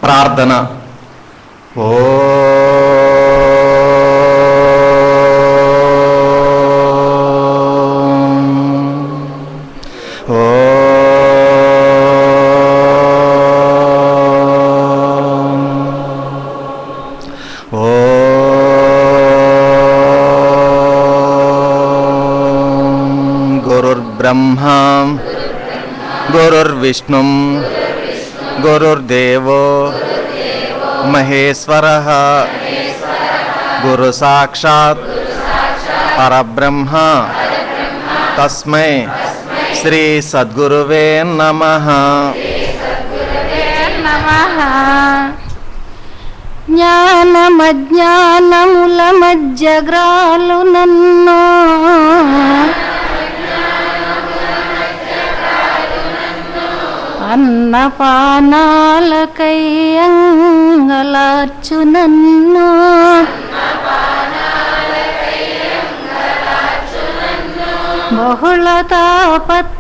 ప్రార్థన. ఓ గురుర్బ్రహ్మా గురుర్విష్ణుం గురుర్దేవో మహేశ్వరః గురు సాక్షాత్ పరబ్రహ్మ తస్మై శ్రీ సద్గురువే నమః. జ్ఞానమజ్ఞానముల మధ్యగ్రాలు నన్ను అన్నపానాలకై అంగలార్చు నన్ను బహుళ తాపత్రయంబుల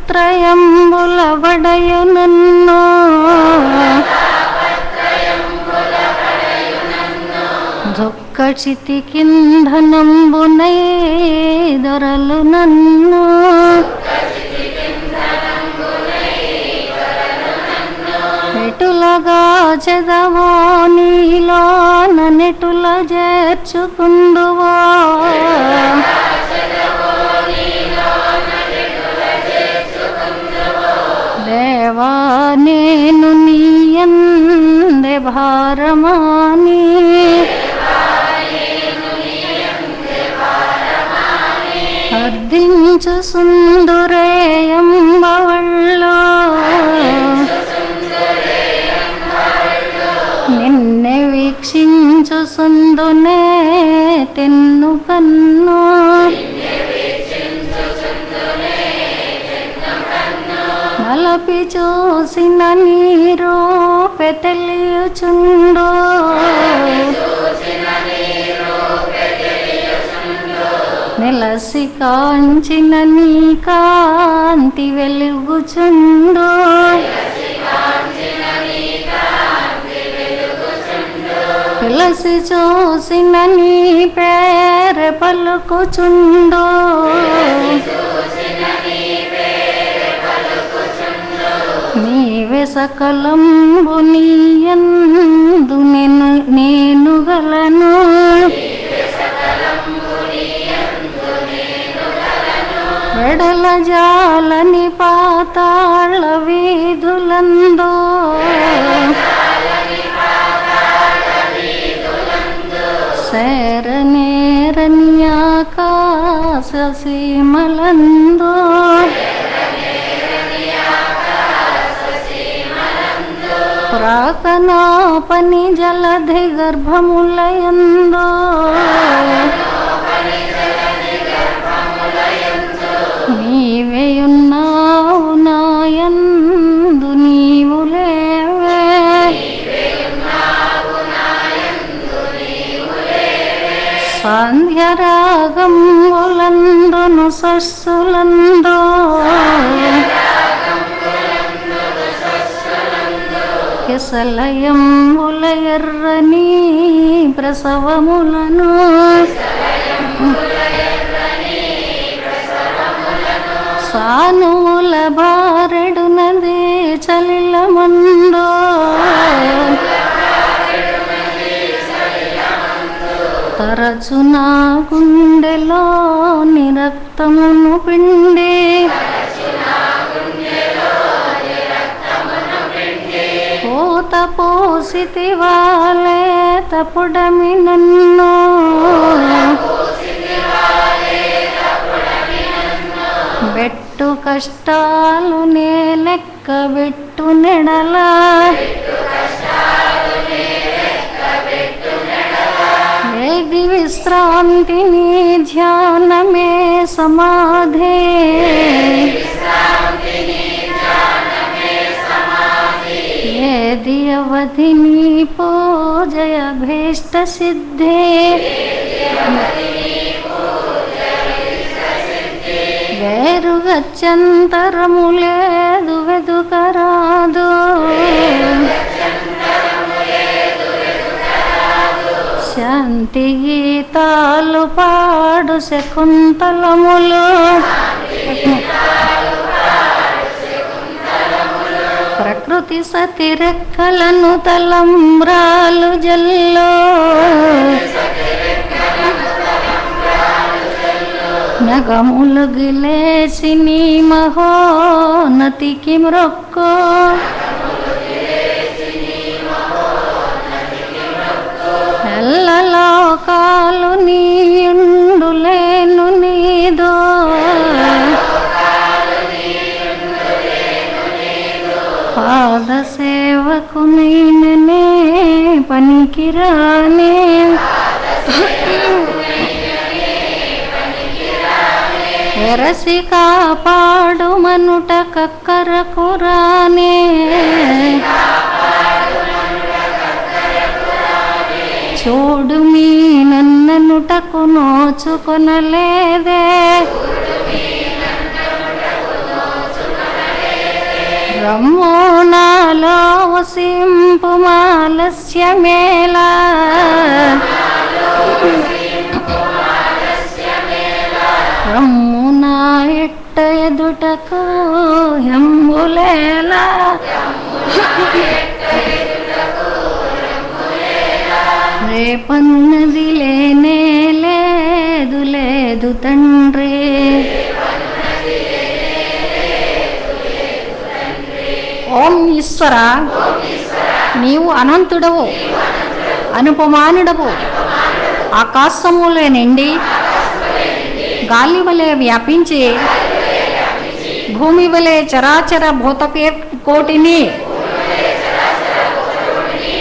వడయు నన్ను దుఃఖచితి కింధనంబునై దొరలు నన్ను ఎటులగా చెదవో నీలో నన్నెటుల చేర్చుకుందువో దేవా నేను నీయందే భారమాని అర్థించు సుందురేయంబవళ్ళో నిన్నే వీక్షించు సుందునే తెన్ను కన్ను నలపి చూసిన నీరు పెతలియుచుండు నిలసి కాంచిన నీ కాంతి వెలుగుచుండు పిలసి చూసిన నీ పేర పలుకుచుండు నీవే సకలంబు నీయందు నేను గలను వెడల జాలని పాతాళ వీధులందు శరణేరని ఆకాశ సీమలందు ప్రాకనాపని జలధి గర్భములయందు నీవేయున్నావు నాయందు నీవు లేవే సాంధ్యరాగంబులందును సస్సులందు కెసలయంబుల ఎర్రని ప్రసవములను సానువుల బారెడు నది చలిలమందో తరచు నా గుండెలో నిరక్తమును పిండి పూత పోసితి వాలే తపుడమి నన్ను బెట్టు కష్టాలు నే లెక్క బెట్టు నెడల వేగి విశ్రాంతి నీ ధ్యానమే సమాధే ఏది అవధి నీ పూజయ భీష్ట సిద్ధే వేరు గత్యంతరము లేదు వెదుకరాదు శాంతి గీతాలు పాడు శకుంతలములు ప్రకృతి సతి రెక్కలను తలంబ్రాలు జల్లో నగములు గిలేసి నీ మహోన్నతికి మ్రొక్కో ఎల్లలోకాలు నీయుండులేను నీదో పాద సేవకు నేననే పనికిరానే ఎరసి కాపాడు మనుట కక్కరకు రానే చూడు మీ నన్ననుటకు నోచుకొనలేదే రమ్మో నాలో వసింపు మాలస్యమేలా రమ్ము నా ఎట్ట ఎదుటకు హెంబులేలా రేపన్నది లేనే లేదు లేదు తండ్రి ఓం ఈశ్వర నీవు అనంతుడవు అనుపమానుడవు ఆకాశములే నిండి గాలి వలె వ్యాపించి భూమి వలె చరాచర భూతకోటిని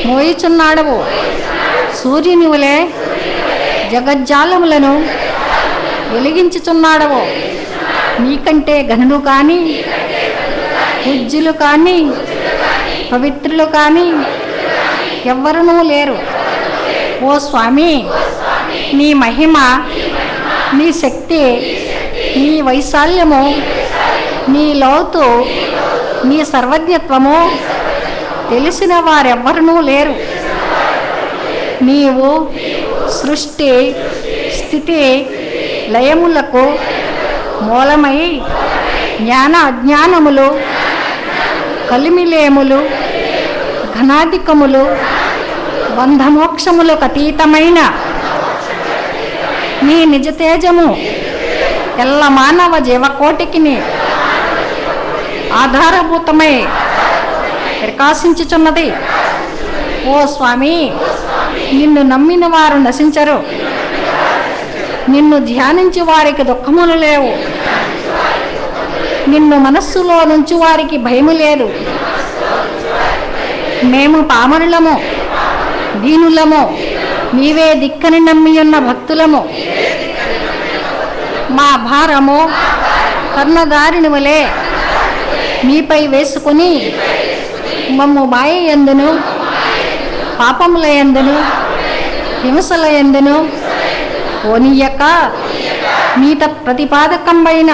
మోయిచున్నాడవు సూర్యుని వలె జగజ్జాలములను వెలిగించుచున్నాడవు నీకంటే ఘనులు కానీ పూజ్యులు కానీ పవిత్రులు కానీ ఎవ్వరూ లేరు ఓ స్వామి నీ మహిమ నీ శక్తి నీ వైశాల్యము నీ లోతు నీ సర్వజ్ఞత్వము తెలిసిన వారెవ్వరూ లేరు నీవు సృష్టి స్థితి లయములకు మూలమై జ్ఞాన అజ్ఞానములు కలిమిలేములు ఘనాధికములు బంధమోక్షములకు అతీతమైన నీ నిజ తేజము ఎల్ల మానవ జీవకోటికి ఆధారభూతమై ప్రకాశించుచున్నది ఓ స్వామి నిన్ను నమ్మిన వారు నశించరు నిన్ను ధ్యానించి వారికి దుఃఖములు లేవు నిన్ను మనస్సులో నుంచి వారికి భయము లేదు మేము పామరులము దీనులము నీవే దిక్కని నమ్మియున్న భక్తులము మా భారము కర్ణదారిని వలె నీపై వేసుకుని మమ్ము మాయ యందును పాపముల యందును హింసల యందును ఓనియక నీత ప్రతిపాదకంబైన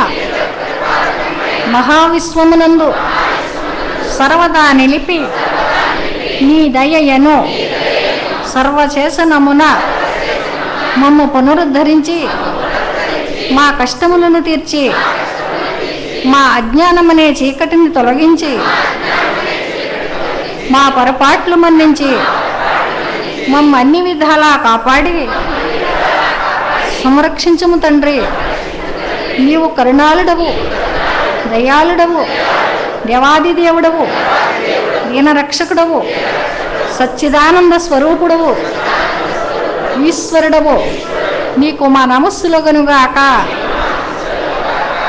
మహావిశ్వమునందు సర్వదా నిలిపి నీ దయయను సర్వచేసనమున మమ్ము పునరుద్ధరించి మా కష్టములను తీర్చి మా అజ్ఞానమనే చీకటిని తొలగించి మా పొరపాట్లు మన్నించి మమ్మ అన్ని విధాలా కాపాడి సంరక్షించుము తండ్రి నీవు కరుణాళుడవు దయాళుడవు దేవాది దేవుడవు దీనరక్షకుడవు సచ్చిదానంద స్వరూపుడవు ఈశ్వరుడవు నీకు మా నమస్సులు గనుగాక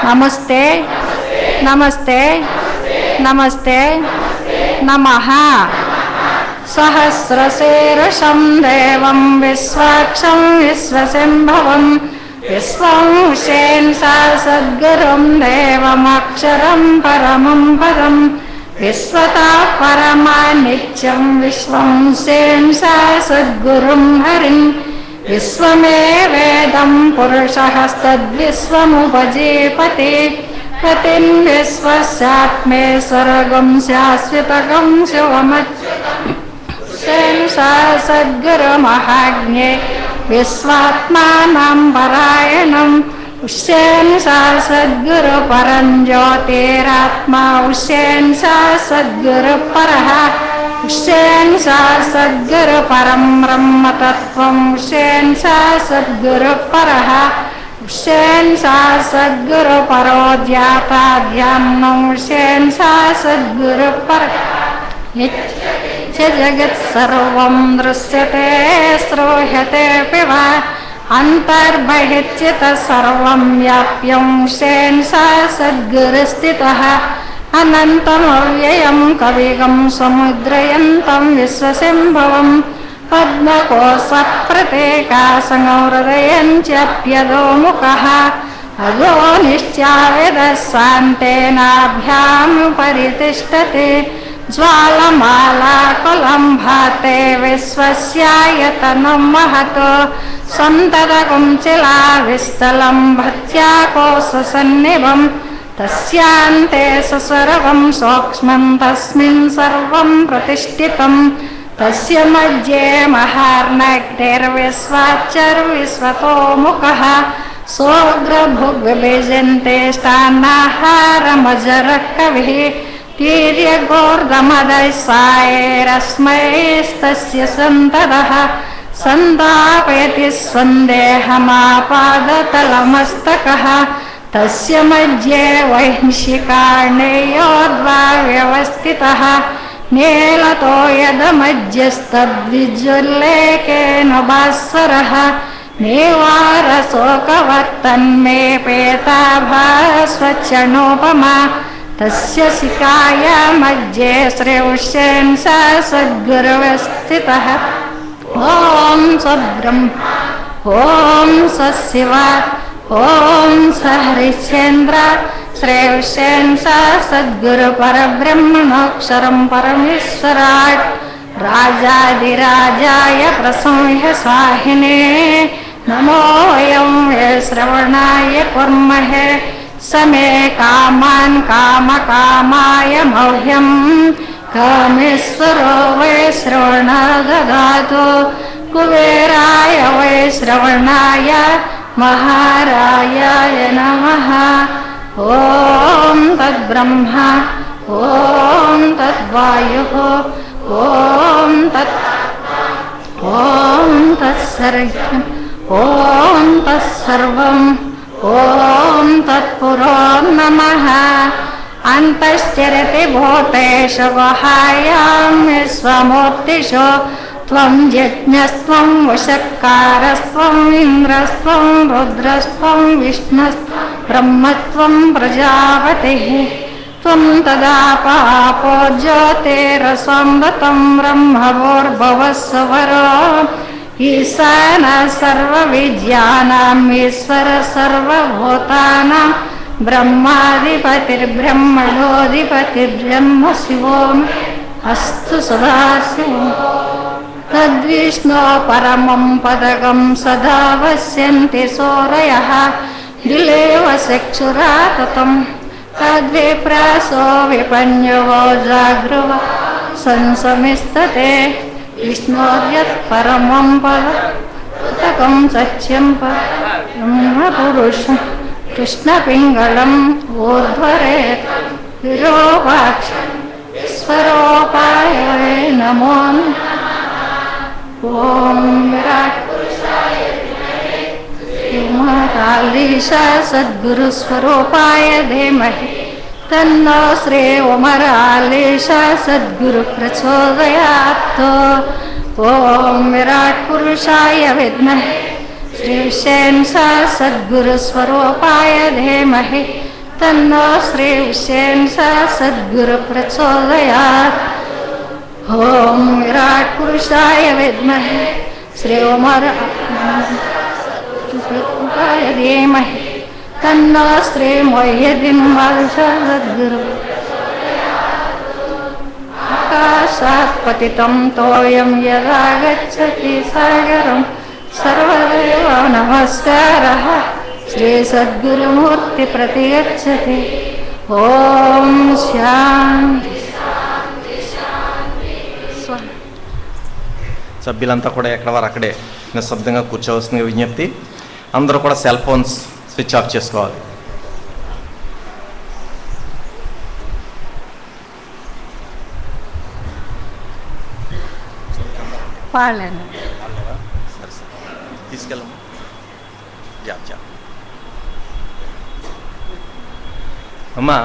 నమస్తే నమస్తే నమస్తే నమః సహస్రశీర్షం దేవం విశ్వాక్షం విశ్వశంభవం విశ్వం శేన్సా సద్గురుం దేవమక్షరం పరమం పదం విశ్వతా పరమా నిత్యం విశ్వం శేన్సా సద్గురుం హరిం విశ్వమేవేదం పురుషస్తద్విశ్వముపజీపతి పతిన్ విశ్వస్యాత్మేశ్వరగం శాశ్వతగం శివమత్ శేన్సా సద్గురు మహాజ్ఞే విశ్వాత్మానం పరాయణం ఉష్యేన్ సా సద్గురు పరం జ్యోతిరాత్మా ఉష్యేన్ సా సద్గురు పరః ఉష్యేన్ సా సద్గురు పరం బ్రహ్మతత్వం ఉష్యేన్ సా సద్గురు పరః ఉష్యేన్ సా సద్గురు పరో ధ్యాతాధ్యానం ఉష్యేన్ సా సద్గురు పరః జగత్ సర్వం దృశ్యతే శ్రూయతే పివా అంతర్బహిర్చిత సర్వం వ్యాప్యం ఉష్యేన్ సా సద్గురు స్థితః అనంతమవ్యయం కవిగం సముద్రయంతం విశ్వశంభవం పద్మకోశ ప్రతేకాసంహృదయంప్యదోముఖః అదో నిశ్చావేదశాంతేనాభ్యాం పరితిష్టతే జ్వాలమాలాకులం భాతే విశ్వస్యాయతనం మహతో సంతతకం చిలావిస్థలం భత్యాకోశసన్నిభం తస్యాంతే సర్వం సూక్ష్మం తస్మిన్ సర్వం ప్రతిష్ఠితం తస్య మధ్యే మహార్నగ్నిర్విశ్వాచర్విశ్వతోముఖః సోగ్రభుగ్విభజంతే స్థానాహారమజరః కవిః తీర్యగోర్ధమదైసాయైరస్మైస్తస్య సంతతః సంతాపయతి స్వందేహమాపాదతలమస్తకః తస్య మధ్యే వైంశికార్ణేయోద్వా వ్యవస్థితః నీలతో యదమధ్యస్తద్విజ్వల్లేకేన భాస్వరః నీవారశోకవర్తన్మే పేతాభాస్వచ్చనోపమా తస్య శిఖాయా మధ్యే శ్రేయుష్యేన్ సా సద్గురువస్థితః ఓం సద్బ్రహ్మ ఓం సశివ ఓం సహరిశ్చేంద్ర శ్రేయుష్యేన్ సా సద్గురు పరబ్రహ్మణోక్షరం పరమేశ్వరాట్ రాజాదిరాజాయ ప్రసంహసాహినే నమోయం శ్రవణాయ కుర్మహే సమే కామాన్ కామకామాయ మహ్యం కామేశ్వరో వై శ్రవణ దదాతు కుబేరాయ వై శ్రవణాయ మహారాయాయ నమః ఓం తద్బ్రహ్మ ఓం తద్వాయుః ఓం తత్సర్వం ఓం తత్సర్వం ఓం తత్పురో నమః అంతశ్చరతి భూతేషు గుహాయాం విశ్వమూర్తిషు త్వం యజ్ఞస్త్వం వశక్కారస్త్వం ఇంద్రస్త్వం రుద్రస్త్వం విష్ణుస్త్వం బ్రహ్మస్త్వం ప్రజాపతిః త్వం తదాపాపో జ్యోతిరసంవృతం బ్రహ్మభూర్భువస్సువరో ఈశాన సర్వవిద్యానాం ఈశ్వర సర్వభూతానాం బ్రహ్మాధిపతిర్బ్రహ్మణోధిపతిర్బ్రహ్మ శివో అస్తు సదాశివో తద్విష్ణో పరమం పదకం సదా పశ్యంతి సూరయః దిలేవ చక్షురాతతం తద్విప్రాసో విపన్యవో జాగృవ సంసమిస్తతే విష్ణోర్యత్ పరమం పదకం సత్యం బ్రహ్మపురుషం కృష్ణపింగళం ఊర్ధ్వరేత్ విరూపాక్ష స్వరూపాయ నమో ఓం విరాట్ ఉమరాలీశా సద్గురు స్వరూపాయ ధీమహి తన్నో శ్రీ ఉమరాలీశా సద్గురు ప్రచోదయాత్ ఓం విరాట్ పురుషాయ విద్మహి శ్రీశేన్ సా సద్గురు స్వరూపాయ ధీమహి తన్నో శ్రీశేన్ సా సద్గురు ప్రచోదయాత్ ఓం విరాట్ పురుషాయ విద్మహి శ్రీ ఉమరాయ ధీమహి తన్నో శ్రీ మొయ్యదీన్ సద్గురు ఆకాశాత్ పతితం తోయం యదా గచ్చతి సాగరం సర్వదేవ నమస్కారః శ్రీ సద్గురుమూర్తి ప్రతిగచ్చతి ఓం శాంతి. సభ్యులంతా కూడా ఎక్కడ వారు అక్కడే నిశ్శబ్దంగా కూర్చోవలసిన విజ్ఞప్తి. అందరూ కూడా సెల్ ఫోన్స్ స్విచ్ ఆఫ్ చేసుకోవాలి. వాళ్ళను తీసుకెళ్ళమ్మా. అమ్మా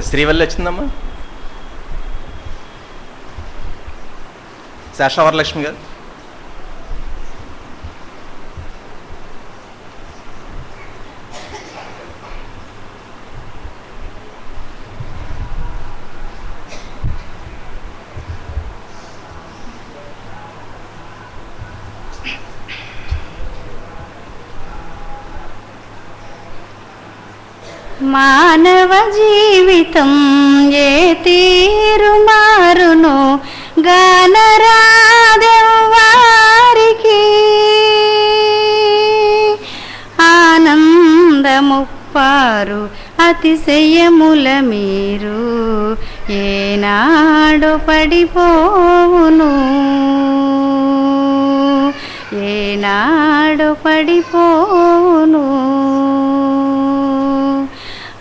శ్రీవల్లి వచ్చిందమ్మా. శేషవరలక్ష్మి గారు. మానవ జీవితం ఏ తీరు మారునో గానరాదెవ్వారికి, ఆనందముప్పారు అతిశయముల మీరు ఏనాడు పడిపోవును, ఏనాడు పడిపోవును.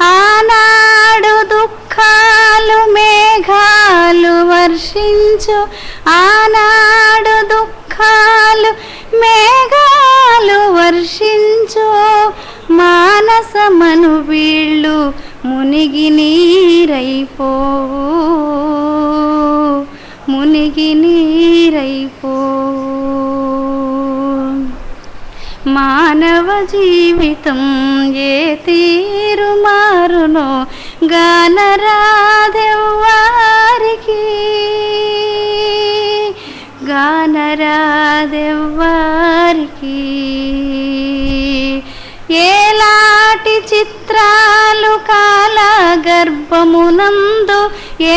ఆనాడు దుఃఖాలు మేఘాలు వర్షించు, ఆనాడు దుఃఖాలు మేఘాలు వర్షించు, మానసమను వీళ్ళు మునిగి నీరైపోవు, మునిగి నీరైపోవు. మానవ జీవితం ఏ తీరు మారునో గానరాదెవ్వారికి, గానరాదెవ్వారికి. ఏలాటి చిత్రాలు కాల గర్భమునందు,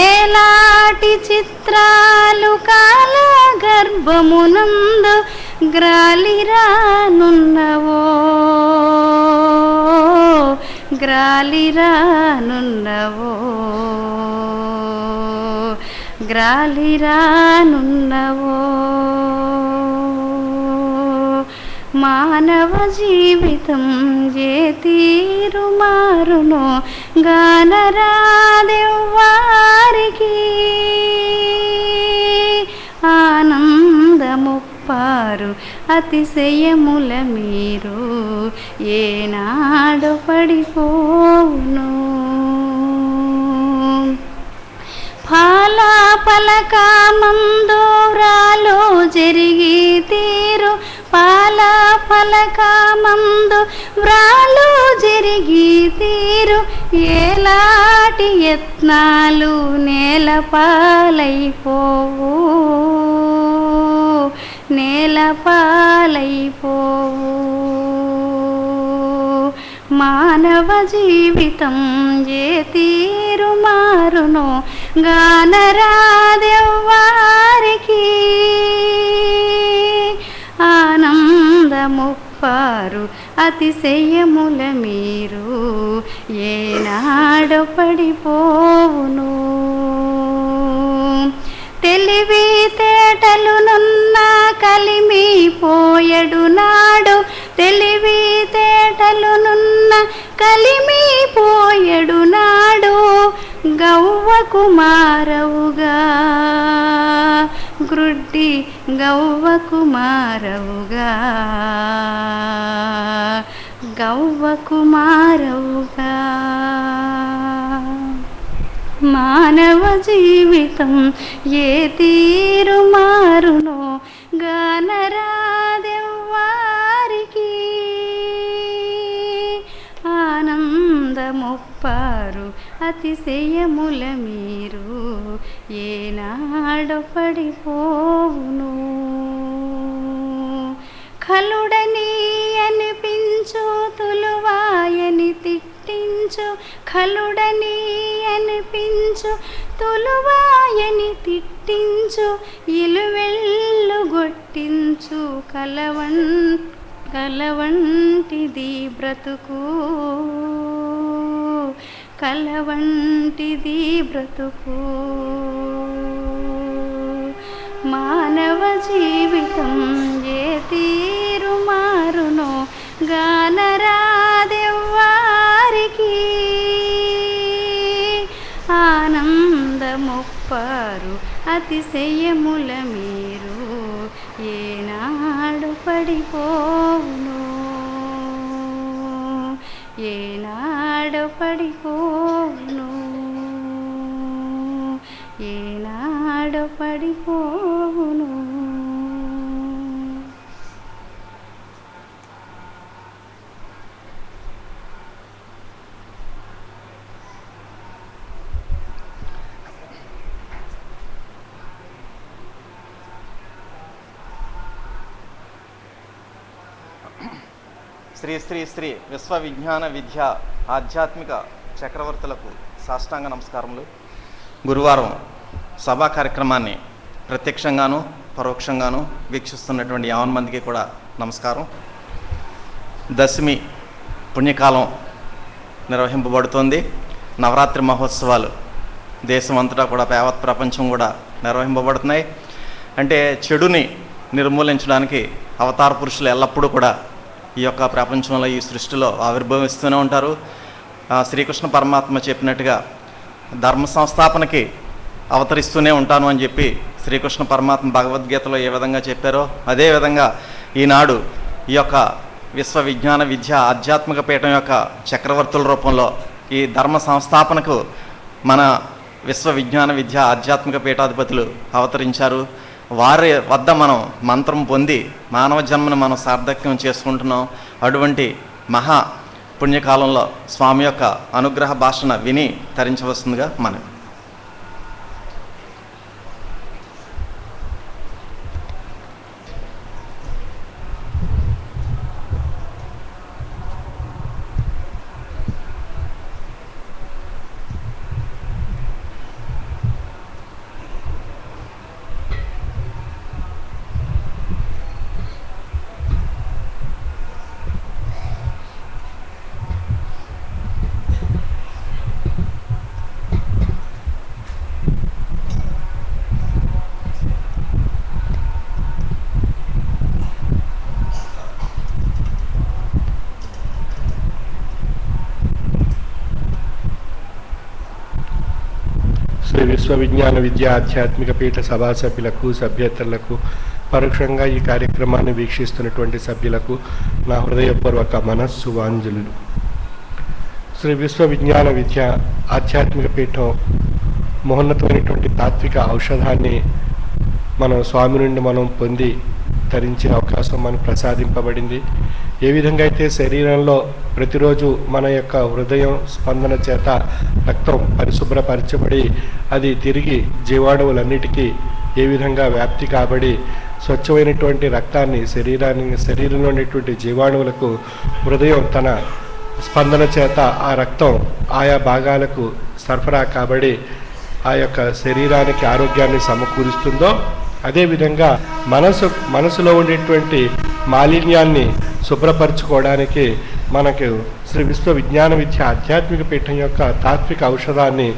ఏలాటి చిత్రాలు కాల గర్భమునందు గ్రాలిరానున్నవో, గ్రాలిరానున్నవో, గ్రాలిరానున్నవో. మానవ జీవితం ఏ తీరు మారునో గానరాదెవ్వారికి, ఆనందముప్పారు అతిశయముల మీరు ఏనాడు పడిపోవును. ఫలా పలకమందోరాలు జరిగి తీరు, పాలా పలకమందు వ్రాలు జరిగి తీరు, ఏలాటి యత్నాలు నేలపాలైపోవు, నేలపాలైపోవు. మానవ జీవితం ఏ తీరు మారునో గానరాదెవ్వారికి, ఆనందముప్పారు అతిశయముల మీరు ఏనాడు పడిపోవును. తెలివితేటలునున్న కలిమిపోయడు నాడు, తెలివితేటలునున్న కలిమిపోయడు నాడు, గవ్వకు మారవుగా గ్రుడ్డి, గవ్వకు మారవుగా, గవ్వకు మారవుగా. మానవ జీవితం ఏ తీరు మారునో గానరాదెవ్వారికి, ఆనందముప్పారు అతిశయముల మీరు ఏనాడు పడిపోవును. ఖలుడని అనిపించు తులువాయని తిట్టించు, ఖలుడని అనిపించు తులువాయని తిట్టించు, ఇలువెళ్ళు గొట్టించు కలవంటిది బ్రతుకు, కలవంటిది బ్రతుకు. మానవ జీవితం ఏ తీరు మారునో గానరాదెవ్వారికి ఆనందమొప్పారు అతిశయముల మీరు ఏనాడు పడిపోవును ఏనాడు పడిపోవును ఏనాడు పడిపోవును. శ్రీ శ్రీ శ్రీ విశ్వ విజ్ఞాన విద్య ఆధ్యాత్మిక చక్రవర్తులకు సాష్టాంగ నమస్కారములు. గురువారం సభా కార్యక్రమాన్ని ప్రత్యక్షంగాను పరోక్షంగాను వీక్షిస్తున్నటువంటి 50 మందికి కూడా నమస్కారం. దశమి పుణ్యకాలం నిర్వహింపబడుతోంది. నవరాత్రి మహోత్సవాలు దేశమంతటా కూడా యావత్ ప్రపంచం కూడా నిర్వహింపబడుతున్నాయి. అంటే చెడుని నిర్మూలించడానికి అవతార పురుషులు ఎల్లప్పుడూ కూడా ఈ యొక్క ప్రపంచంలో ఈ సృష్టిలో ఆవిర్భవిస్తూనే ఉంటారు. శ్రీకృష్ణ పరమాత్మ చెప్పినట్టుగా ధర్మ సంస్థాపనకి అవతరిస్తూనే ఉంటాను అని చెప్పి శ్రీకృష్ణ పరమాత్మ భగవద్గీతలో ఏ విధంగా చెప్పారో అదేవిధంగా ఈనాడు ఈ యొక్క విశ్వ విజ్ఞాన విద్య ఆధ్యాత్మిక పీఠం యొక్క చక్రవర్తుల రూపంలో ఈ ధర్మ సంస్థాపనకు మన విశ్వ విజ్ఞాన విద్య ఆధ్యాత్మిక పీఠాధిపతులు అవతరించారు. వారి వద్ద మనం మంత్రం పొంది మానవ జన్మను మనం సార్థక్యం చేసుకుంటున్నాం. అటువంటి మహా పుణ్యకాలంలో స్వామి యొక్క అనుగ్రహ భాషణ విని తరించవలసిందిగా మనం. శ్రీ విశ్వ విజ్ఞాన విద్య ఆధ్యాత్మిక పీఠ సభా సభ్యులకు సభ్యేతరులకు పరోక్షంగా ఈ కార్యక్రమాన్ని వీక్షిస్తున్నటువంటి సభ్యులకు నా హృదయపూర్వక మనస్సువాంజలులు. శ్రీ విశ్వ విజ్ఞాన విద్య ఆధ్యాత్మిక పీఠం మహోన్నతమైనటువంటి తాత్విక ఔషధాన్ని మనం స్వామి నుండి మనం పొంది తరించే అవకాశం మనకు ప్రసాదింపబడింది. ఏ విధంగా అయితే శరీరంలో ప్రతిరోజు మన యొక్క హృదయం స్పందన చేత రక్తం పరిశుభ్రపరచబడి అది తిరిగి జీవాణువులన్నిటికీ ఏ విధంగా వ్యాప్తి కాబడి స్వచ్ఛమైనటువంటి రక్తాన్ని శరీరంలో ఉన్నటువంటి జీవాణువులకు హృదయం తన స్పందన చేత ఆ రక్తం ఆయా భాగాలకు సరఫరా కాబడి ఆ యొక్క శరీరానికి ఆరోగ్యాన్ని సమకూరుస్తుందో అదేవిధంగా మనసులో ఉండేటువంటి మాలిన్యాన్ని శుభ్రపరచుకోవడానికి మనకు శ్రీ విశ్వ విజ్ఞాన విద్య ఆధ్యాత్మిక పీఠం యొక్క తాత్విక ఔషధాన్ని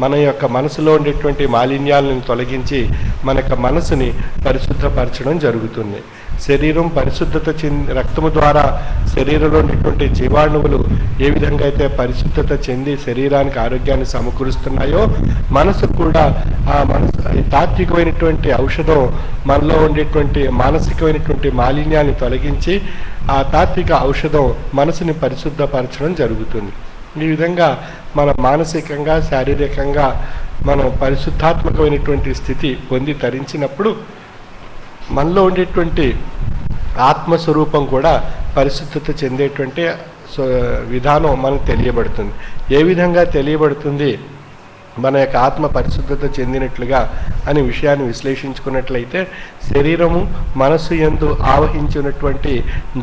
మన యొక్క మనసులో ఉండేటువంటి మాలిన్యాలను తొలగించి మన యొక్క మనసుని పరిశుద్ధపరచడం జరుగుతుంది. శరీరం పరిశుద్ధత చెంది రక్తము ద్వారా శరీరంలో ఉండేటువంటి జీవాణువులు ఏ విధంగా అయితే పరిశుద్ధత చెంది శరీరానికి ఆరోగ్యాన్ని సమకూరుస్తున్నాయో మనసు కూడా ఆ మనసు తాత్వికమైనటువంటి ఔషధం మనలో ఉండేటువంటి మానసికమైనటువంటి మాలిన్యాన్ని తొలగించి ఆ తాత్విక ఔషధం మనసుని పరిశుద్ధపరచడం జరుగుతుంది. ఈ విధంగా మన మానసికంగా శారీరకంగా మనం పరిశుద్ధాత్మకమైనటువంటి స్థితి పొంది తరించినప్పుడు మనలో ఉండేటువంటి ఆత్మస్వరూపం కూడా పరిశుద్ధత చెందేటువంటి విధానం మనకు తెలియబడుతుంది. ఏ విధంగా తెలియబడుతుంది మన యొక్క ఆత్మ పరిశుద్ధత చెందినట్లుగా అనే విషయాన్ని విశ్లేషించుకున్నట్లయితే శరీరము మనస్సు యందు ఆవహించినటువంటి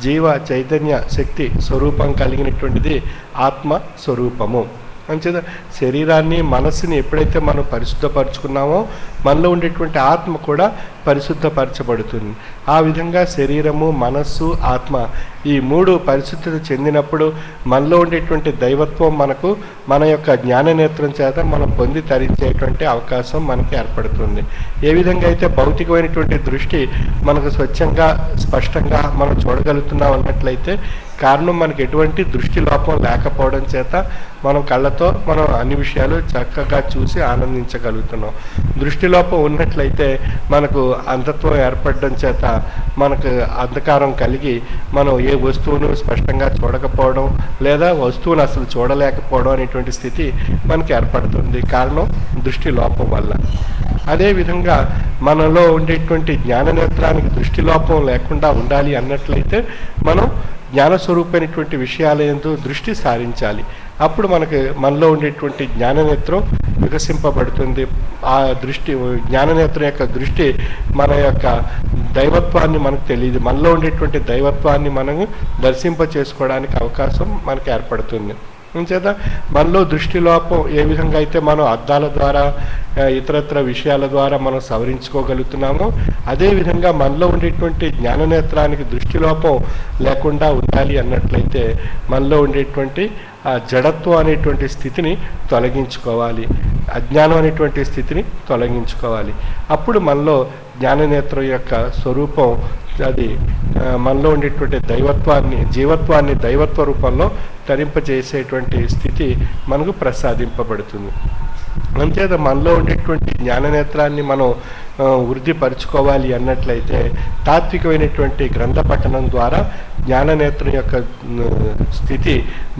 జీవ చైతన్య శక్తి స్వరూపం కలిగినటువంటిది ఆత్మ స్వరూపము. అంచేత శరీరాన్ని మనస్సుని ఎప్పుడైతే మనం పరిశుద్ధపరచుకున్నామో మనలో ఉండేటువంటి ఆత్మ కూడా పరిశుద్ధపరచబడుతుంది. ఆ విధంగా శరీరము, మనస్సు, ఆత్మ ఈ మూడు పరిశుద్ధత చెందినప్పుడు మనలో ఉండేటువంటి దైవత్వం మనకు మన యొక్క జ్ఞాననేత్రం చేత మనం పొంది తరించేటువంటి అవకాశం మనకి ఏర్పడుతుంది. ఏ విధంగా అయితే భౌతికమైనటువంటి దృష్టి మనకు స్వచ్ఛంగా స్పష్టంగా మనం చూడగలుగుతున్నాం అన్నట్లయితే కారణం మనకి ఎటువంటి దృష్టి లోపం లేకపోవడం చేత మనం కళ్ళతో మనం అన్ని విషయాలు చక్కగా చూసి ఆనందించగలుగుతున్నాం. దృష్టి లోపం ఉన్నట్లయితే మనకు అంధత్వం ఏర్పడడం చేత మనకు అంధకారం కలిగి మనం ఏ వస్తువును స్పష్టంగా చూడకపోవడం లేదా వస్తువును అసలు చూడలేకపోవడం అనేటువంటి స్థితి మనకి ఏర్పడుతుంది, కారణం దృష్టి లోపం వల్ల. అదేవిధంగా మనలో ఉండేటువంటి జ్ఞాననేత్రానికి దృష్టి లోపం లేకుండా ఉండాలి అన్నట్లయితే మనం జ్ఞానస్వరూపమైనటువంటి విషయాల యందు దృష్టి సారించాలి. అప్పుడు మనలో ఉండేటువంటి జ్ఞాననేత్రం వికసింపబడుతుంది. ఆ దృష్టి జ్ఞాననేత్రం యొక్క దృష్టి మన యొక్క దైవత్వాన్ని మనకు తెలియదు, మనలో ఉండేటువంటి దైవత్వాన్ని మనము దర్శింప చేసుకోవడానికి అవకాశం మనకు ఏర్పడుతుంది. అంచేత మనలో దృష్టి లోపం ఏ విధంగా అయితే మనం అద్దాల ద్వారా ఇతరత్ర విషయాల ద్వారా మనం సవరించుకోగలుగుతున్నామో అదేవిధంగా మనలో ఉండేటువంటి జ్ఞాననేత్రానికి దృష్టి లోపం లేకుండా ఉండాలి అన్నట్లయితే మనలో ఉండేటువంటి ఆ జడత్వం అనేటువంటి స్థితిని తొలగించుకోవాలి, అజ్ఞానం అనేటువంటి స్థితిని తొలగించుకోవాలి. అప్పుడు మనలో జ్ఞాననేత్రం యొక్క స్వరూపం అది మనలో ఉండేటువంటి దైవత్వాన్ని, జీవత్వాన్ని దైవత్వ రూపంలో తరింపజేసేటువంటి స్థితి మనకు ప్రసాదింపబడుతుంది. అంతేత మనలో ఉండేటువంటి జ్ఞాననేత్రాన్ని మనం వృద్ధిపరచుకోవాలి అన్నట్లయితే తాత్వికమైనటువంటి గ్రంథ పఠనం ద్వారా జ్ఞాననేత్రం యొక్క స్థితి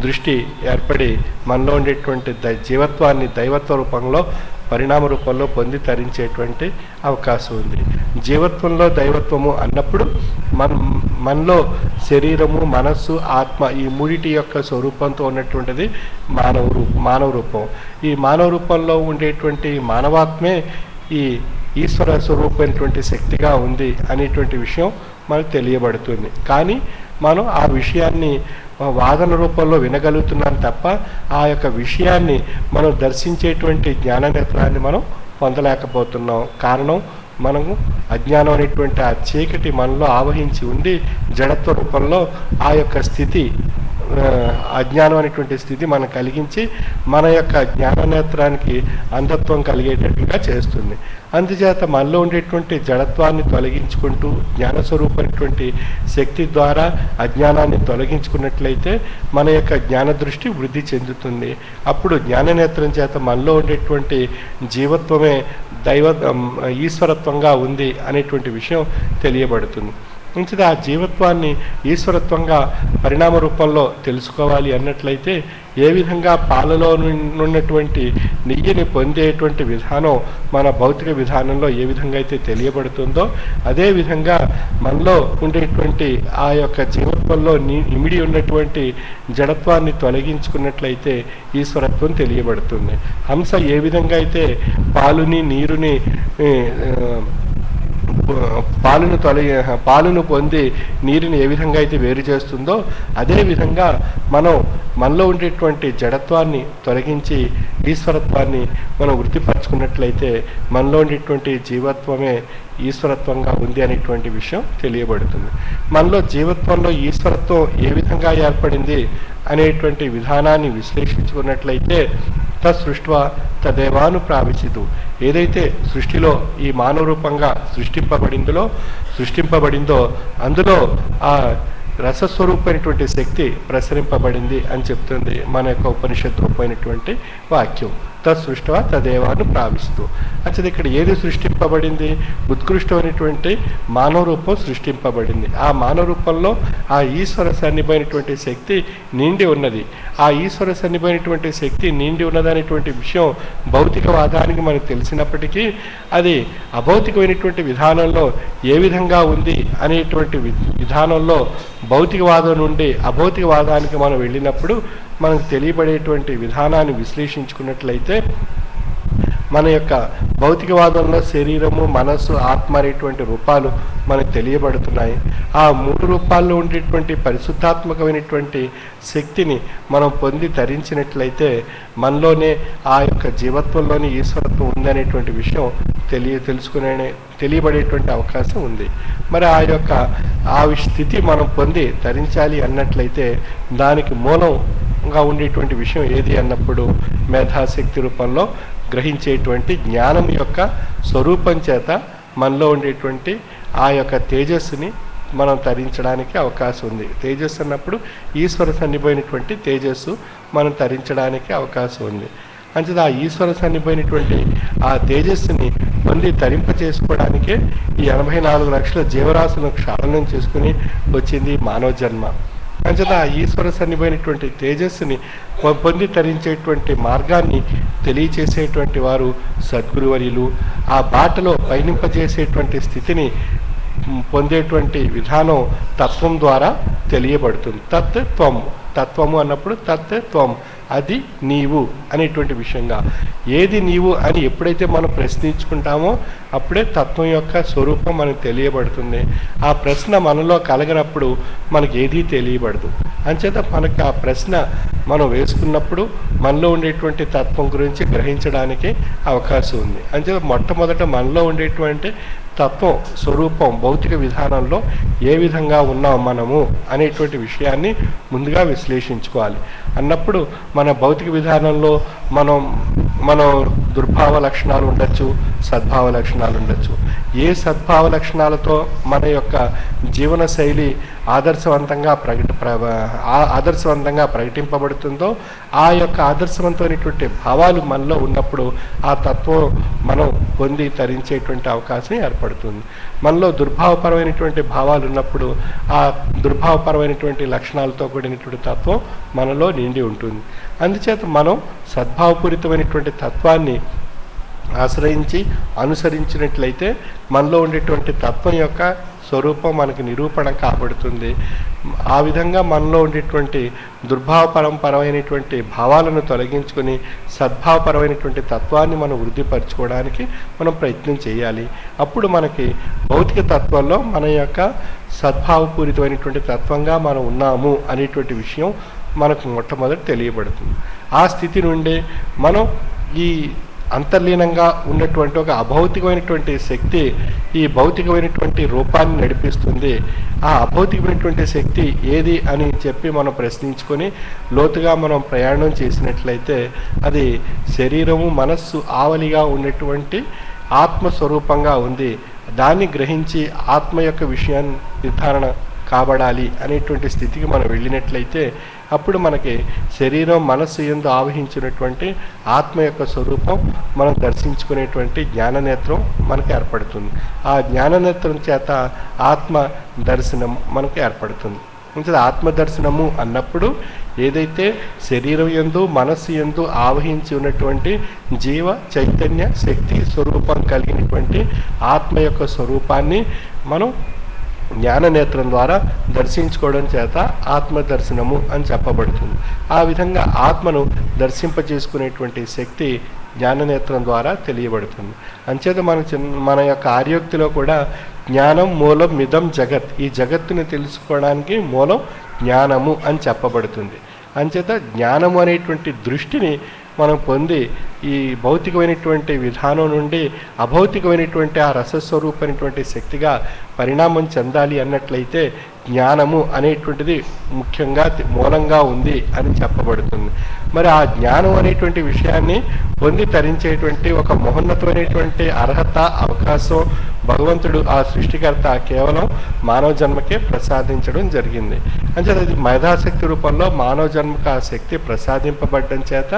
దృష్టి ఏర్పడి మనలో ఉండేటువంటి జీవత్వాన్ని దైవత్వ రూపంలో పరిణామ రూపంలో పొంది తరించేటువంటి అవకాశం ఉంది. జీవత్వంలో దైవత్వము అన్నప్పుడు మనలో శరీరము, మనస్సు, ఆత్మ ఈ మూడిటి యొక్క స్వరూపంతో ఉన్నటువంటిది మానవ రూపం. ఈ మానవ రూపంలో ఉండేటువంటి మానవాత్మే ఈ ఈశ్వర స్వరూపమైనటువంటి శక్తిగా ఉంది అనేటువంటి విషయం మనకు తెలియబడుతుంది. కానీ మనం ఆ విషయాన్ని వాదన రూపంలో వినగలుగుతున్నాం తప్ప ఆ యొక్క విషయాన్ని మనం దర్శించేటువంటి జ్ఞాననేత్రాన్ని మనం పొందలేకపోతున్నాం. కారణం మనము అజ్ఞానం అనేటువంటి ఆ చీకటి మనలో ఆవహించి ఉండి జడత్వ రూపంలో ఆ యొక్క స్థితి, అజ్ఞానం అనేటువంటి స్థితి మనం కలిగించి మన యొక్క జ్ఞాననేత్రానికి అంధత్వం కలిగేటట్టుగా చేస్తుంది. అందుచేత మనలో ఉండేటువంటి జడత్వాన్ని తొలగించుకుంటూ జ్ఞానస్వరూపమైనటువంటి శక్తి ద్వారా అజ్ఞానాన్ని తొలగించుకున్నట్లయితే మన యొక్క జ్ఞాన దృష్టి వృద్ధి చెందుతుంది. అప్పుడు జ్ఞాననేత్రం చేత మనలో ఉండేటువంటి జీవత్వమే ఈశ్వరత్వంగా ఉంది అనేటువంటి విషయం తెలియబడుతుంది. మంచిది. ఆ జీవత్వాన్ని ఈశ్వరత్వంగా పరిణామ రూపంలో తెలుసుకోవాలి అన్నట్లయితే ఏ విధంగా పాలలో ఉన్నటువంటి నెయ్యిని పొందేటువంటి విధానం మన భౌతిక విధానంలో ఏ విధంగా అయితే తెలియబడుతుందో అదేవిధంగా మనలో ఉండేటువంటి ఆ యొక్క జీవత్వంలో ఇమిడి ఉన్నటువంటి జడత్వాన్ని తొలగించుకున్నట్లయితే ఈశ్వరత్వం తెలియబడుతుంది. హంస ఏ విధంగా అయితే పాలుని నీరుని పాలును పొంది నీరుని ఏ విధంగా అయితే వేరు చేస్తుందో అదేవిధంగా మనలో ఉండేటువంటి జడత్వాన్ని తొలగించి ఈశ్వరత్వాన్ని మనం వృద్ధిపరచుకున్నట్లయితే మనలో ఉండేటువంటి జీవత్వమే ఈశ్వరత్వంగా ఉంది అనేటువంటి విషయం తెలియబడుతుంది. మనలో జీవత్వంలో ఈశ్వరత్వం ఏ విధంగా ఏర్పడింది అనేటువంటి విధానాన్ని విశ్లేషించుకున్నట్లయితే తత్సృష్ట్వా తదేవాను ప్రావిశితు. ఏదైతే సృష్టిలో ఈ మానవ రూపంగా సృష్టింపబడిందో అందులో ఆ రసస్వరూపమైనటువంటి శక్తి ప్రసరింపబడింది అని చెప్తుంది మన యొక్క ఉపనిషత్ రూపమైనటువంటి వాక్యం. తత్సృష్ట్వా తదేవాను ప్రావిస్తూ. అసలు ఇక్కడ ఏది సృష్టింపబడింది? ఉత్కృష్టమైనటువంటి మానవ రూపం సృష్టింపబడింది. ఆ మానవ రూపంలో ఆ ఈశ్వర సన్నిభైనటువంటి శక్తి నిండి ఉన్నది. ఆ ఈశ్వర సన్నిభైనటువంటి శక్తి నిండి ఉన్నదనేటువంటి విషయం భౌతికవాదానికి మనకు తెలిసినప్పటికీ అది అభౌతికమైనటువంటి విధానంలో ఏ విధంగా ఉంది అనేటువంటి విధానంలో భౌతికవాదం నుండి అభౌతికవాదానికి మనం వెళ్ళినప్పుడు మనకు తెలియబడేటువంటి విధానాన్ని విశ్లేషించుకున్నట్లయితే మన యొక్క భౌతికవాదంలో శరీరము, మనస్సు, ఆత్మ అనేటువంటి రూపాలు మనకు తెలియబడుతున్నాయి. ఆ 3 రూపాల్లో ఉండేటువంటి పరిశుద్ధాత్మకమైనటువంటి శక్తిని మనం పొంది ధరించినట్లయితే మనలోనే ఆ యొక్క జీవత్వంలోని ఈశ్వరత్వం ఉందనేటువంటి విషయం తెలియబడేటువంటి అవకాశం ఉంది. మరి ఆ స్థితి మనం పొంది ధరించాలి అన్నట్లయితే దానికి మూలంగా ఉండేటువంటి విషయం ఏది అన్నప్పుడు మేధాశక్తి రూపంలో గ్రహించేటువంటి జ్ఞానం యొక్క స్వరూపం చేత మనలో ఉండేటువంటి ఆ యొక్క తేజస్సుని మనం తరించడానికి అవకాశం ఉంది. తేజస్సు అన్నప్పుడు ఈశ్వర సన్నిపోయినటువంటి తేజస్సు మనం తరించడానికి అవకాశం ఉంది. అంచేత ఆ ఈశ్వర సన్నిపోయినటువంటి ఆ తేజస్సుని పొంది తరింప చేసుకోవడానికే ఈ 84 లక్షల జీవరాశులను క్షాళనం చేసుకుని వచ్చింది మానవ జన్మ. అంచేత ఆ ఈశ్వర సన్నిపోయినటువంటి తేజస్సుని పొంది తరించేటువంటి మార్గాన్ని తెలియచేసేటువంటి వారు సద్గురువర్యులు. ఆ బాటలో పయనింపజేసేటువంటి స్థితిని పొందేటువంటి విధానం తత్వం ద్వారా తెలియబడుతుంది. తత్ త్వం, తత్వము అన్నప్పుడు తత్ త్వం, అది నీవు అనేటువంటి విషయంగా. ఏది నీవు అని ఎప్పుడైతే మనం ప్రశ్నించుకుంటామో అప్పుడే తత్వం యొక్క స్వరూపం మనకు తెలియబడుతుంది. ఆ ప్రశ్న మనలో కలగనప్పుడు మనకి ఏదీ తెలియబడదు. అంచేత మనకు ఆ ప్రశ్న మనం వేసుకున్నప్పుడు మనలో ఉండేటువంటి తత్వం గురించి గ్రహించడానికి అవకాశం ఉంది. అంచేత మొట్టమొదట మనలో ఉండేటువంటి తత్వం స్వరూపం భౌతిక విధానంలో ఏ విధంగా ఉన్నాం మనము అనేటువంటి విషయాన్ని ముందుగా విశ్లేషించుకోవాలి. అన్నప్పుడు మన భౌతిక విధానంలో మనం దుర్భావ లక్షణాలు ఉండొచ్చు, సద్భావ లక్షణాలు ఉండొచ్చు. ఏ సద్భావ లక్షణాలతో మన యొక్క జీవన శైలి ఆదర్శవంతంగా ప్రకటింపబడుతుందో ఆ యొక్క ఆదర్శవంతమైనటువంటి భావాలు మనలో ఉన్నప్పుడు ఆ తత్వం మనం పొంది తరించేటువంటి అవకాశం ఏర్పడుతుంది. మనలో దుర్భావపరమైనటువంటి భావాలు ఉన్నప్పుడు ఆ దుర్భావపరమైనటువంటి లక్షణాలతో కూడినటువంటి తత్వం మనలో నిండి ఉంటుంది. అందుచేత మనం సద్భావపూరితమైనటువంటి తత్వాన్ని ఆశ్రయించి అనుసరించినట్లయితే మనలో ఉండేటువంటి తత్వం యొక్క స్వరూపం మనకు నిరూపణ కాబడుతుంది. ఆ విధంగా మనలో ఉండేటువంటి దుర్భావపరమైనటువంటి భావాలను తొలగించుకొని సద్భావపరమైనటువంటి తత్వాన్ని మనం వృద్ధిపరచుకోవడానికి మనం ప్రయత్నం చేయాలి. అప్పుడు మనకి భౌతిక తత్వంలో మన యొక్క సద్భావపూరితమైనటువంటి తత్వంగా మనం ఉన్నాము అనేటువంటి విషయం మనకు మొట్టమొదటి తెలియబడుతుంది. ఆ స్థితి నుండి మనం ఈ అంతర్లీనంగా ఉన్నటువంటి ఒక అభౌతికమైనటువంటి శక్తి ఈ భౌతికమైనటువంటి రూపాన్ని నడిపిస్తుంది. ఆ అభౌతికమైనటువంటి శక్తి ఏది అని చెప్పి మనం ప్రశ్నించుకొని లోతుగా మనం ప్రయాణం చేసినట్లయితే అది శరీరము, మనస్సు ఆవలిగా ఉన్నటువంటి ఆత్మస్వరూపంగా ఉంది. దాన్ని గ్రహించి ఆత్మ యొక్క విషయాన్ని నిర్ధారణ కాబడాలి అనేటువంటి స్థితికి మనం వెళ్ళినట్లయితే అప్పుడు మనకి శరీరం, మనస్సు యందు ఆవహించినటువంటి ఆత్మ యొక్క స్వరూపం మనం దర్శించుకునేటువంటి జ్ఞాననేత్రం మనకు ఏర్పడుతుంది. ఆ జ్ఞాననేత్రం చేత ఆత్మ దర్శనం మనకు ఏర్పడుతుంది. అంటే ఆత్మదర్శనము అన్నప్పుడు ఏదైతే శరీరం యందు, మనస్సు యందు ఆవహించి ఉన్నటువంటి జీవ చైతన్య శక్తి స్వరూపం కలిగినటువంటి ఆత్మ యొక్క స్వరూపాన్ని మనం జ్ఞాననేత్రం ద్వారా దర్శించుకోవడం చేత ఆత్మదర్శనము అని చెప్పబడుతుంది. ఆ విధంగా ఆత్మను దర్శింపజేసుకునేటువంటి శక్తి జ్ఞాననేత్రం ద్వారా తెలియబడుతుంది. అంచేత మన యొక్క ఆర్యోక్తిలో కూడా జ్ఞానం మూలం మిదం జగత్, ఈ జగత్తుని తెలుసుకోవడానికి మూలం జ్ఞానము అని చెప్పబడుతుంది. అంచేత జ్ఞానము అనేటువంటి దృష్టిని మనం పొంది ఈ భౌతికమైనటువంటి విధానం నుండి అభౌతికమైనటువంటి ఆ రసస్వరూపమైనటువంటి శక్తిగా పరిణామం చెందాలి అన్నట్లయితే జ్ఞానము అనేటువంటిది ముఖ్యంగా మూలంగా ఉంది అని చెప్పబడుతుంది. మరి ఆ జ్ఞానం అనేటువంటి విషయాన్ని పొంది తరించేటువంటి ఒక మహోన్నతమైనటువంటి అర్హత, అవకాశం భగవంతుడు ఆ సృష్టికర్త కేవలం మానవ జన్మకే ప్రసాదించడం జరిగింది. అంటే అది మేధాశక్తి రూపంలో మానవ జన్మకు ఆ శక్తి ప్రసాదింపబడడం చేత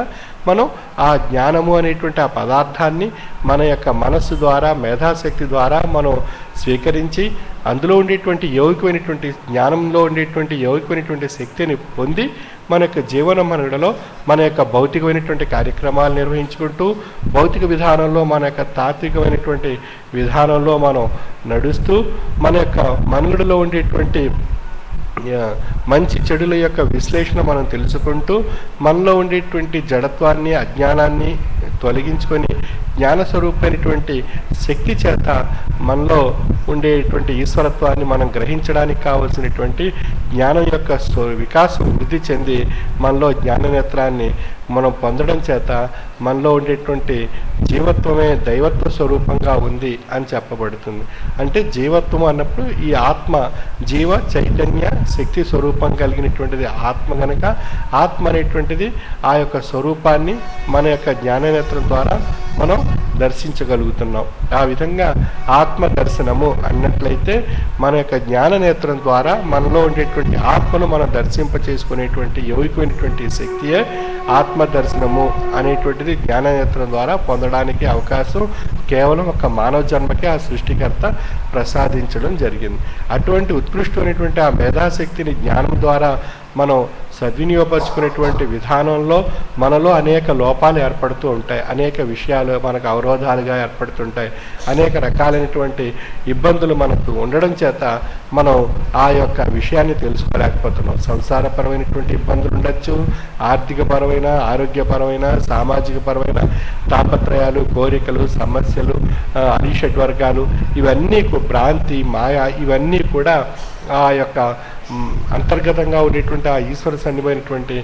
మనం ఆ జ్ఞానము అనేటువంటి ఆ పదార్థాన్ని మన యొక్క మనస్సు ద్వారా, మేధాశక్తి ద్వారా మనం స్వీకరించి అందులో ఉండేటువంటి యౌగికమైనటువంటి జ్ఞానంలో ఉండేటువంటి యౌగికమైనటువంటి శక్తిని పొంది మన యొక్క జీవన మనుగడలో మన యొక్క భౌతికమైనటువంటి కార్యక్రమాలు నిర్వహించుకుంటూ భౌతిక విధానంలో మన యొక్క తాత్వికమైనటువంటి విధానంలో మనం నడుస్తూ మన యొక్క మనుగడలో ఉండేటువంటి మంచి చెడుల యొక్క విశ్లేషణ మనం తెలుసుకుంటూ మనలో ఉండేటువంటి జడత్వాన్ని అజ్ఞానాన్ని తొలగించుకొని జ్ఞానస్వరూపమైనటువంటి శక్తి చేత మనలో ఉండేటువంటి ఈశ్వరత్వాన్ని మనం గ్రహించడానికి కావలసినటువంటి జ్ఞానం యొక్క వికాసం వృద్ధి చెంది మనలో జ్ఞాననేత్రాన్ని మనం పొందడం చేత మనలో ఉండేటువంటి జీవత్వమే దైవత్వ స్వరూపంగా ఉంది అని చెప్పబడుతుంది. అంటే జీవత్వం అన్నప్పుడు ఈ ఆత్మ జీవ చైతన్య శక్తి స్వరూపం కలిగినటువంటిది ఆత్మ కనుక ఆత్మ అనేటువంటిది ఆ యొక్క స్వరూపాన్ని మన యొక్క జ్ఞాననేత్రం ద్వారా మనం దర్శించగలుగుతున్నాం. ఆ విధంగా ఆత్మ దర్శనము అన్నట్లయితే మన యొక్క జ్ఞాననేత్రం ద్వారా మనలో ఉండేటువంటి ఆత్మను మనం దర్శింపచేసుకునేటువంటి యౌగికమైనటువంటి శక్తియే ఆత్మ దర్శనము అనేటువంటిది జ్ఞాననేత్రం ద్వారా పొందడానికి అవకాశం కేవలం ఒక మానవ జన్మకే ఆ సృష్టికర్త ప్రసాదించడం జరిగింది. అటువంటి ఉత్కృష్టమైనటువంటి ఆ మేధాశక్తిని జ్ఞానం ద్వారా మనం సద్వినియోగపరుచుకునేటువంటి విధానంలో మనలో అనేక లోపాలు ఏర్పడుతూ ఉంటాయి, అనేక విషయాలు మనకు అవరోధాలుగా ఏర్పడుతుంటాయి, అనేక రకాలైనటువంటి ఇబ్బందులు మనకు ఉండడం చేత మనం ఆ యొక్క విషయాన్ని తెలుసుకోలేకపోతున్నాం. సంసారపరమైనటువంటి ఇబ్బందులు ఉండొచ్చు, ఆర్థికపరమైన, ఆరోగ్యపరమైన, సామాజికపరమైన తాపత్రయాలు, కోరికలు, సమస్యలు, అరిషడ్వర్గాలు, ఇవన్నీ భ్రాంతి, మాయ, ఇవన్నీ కూడా ఆ యొక్క అంతర్గతంగా ఉండేటువంటి ఆ ఈశ్వర సన్నిధమైనటువంటి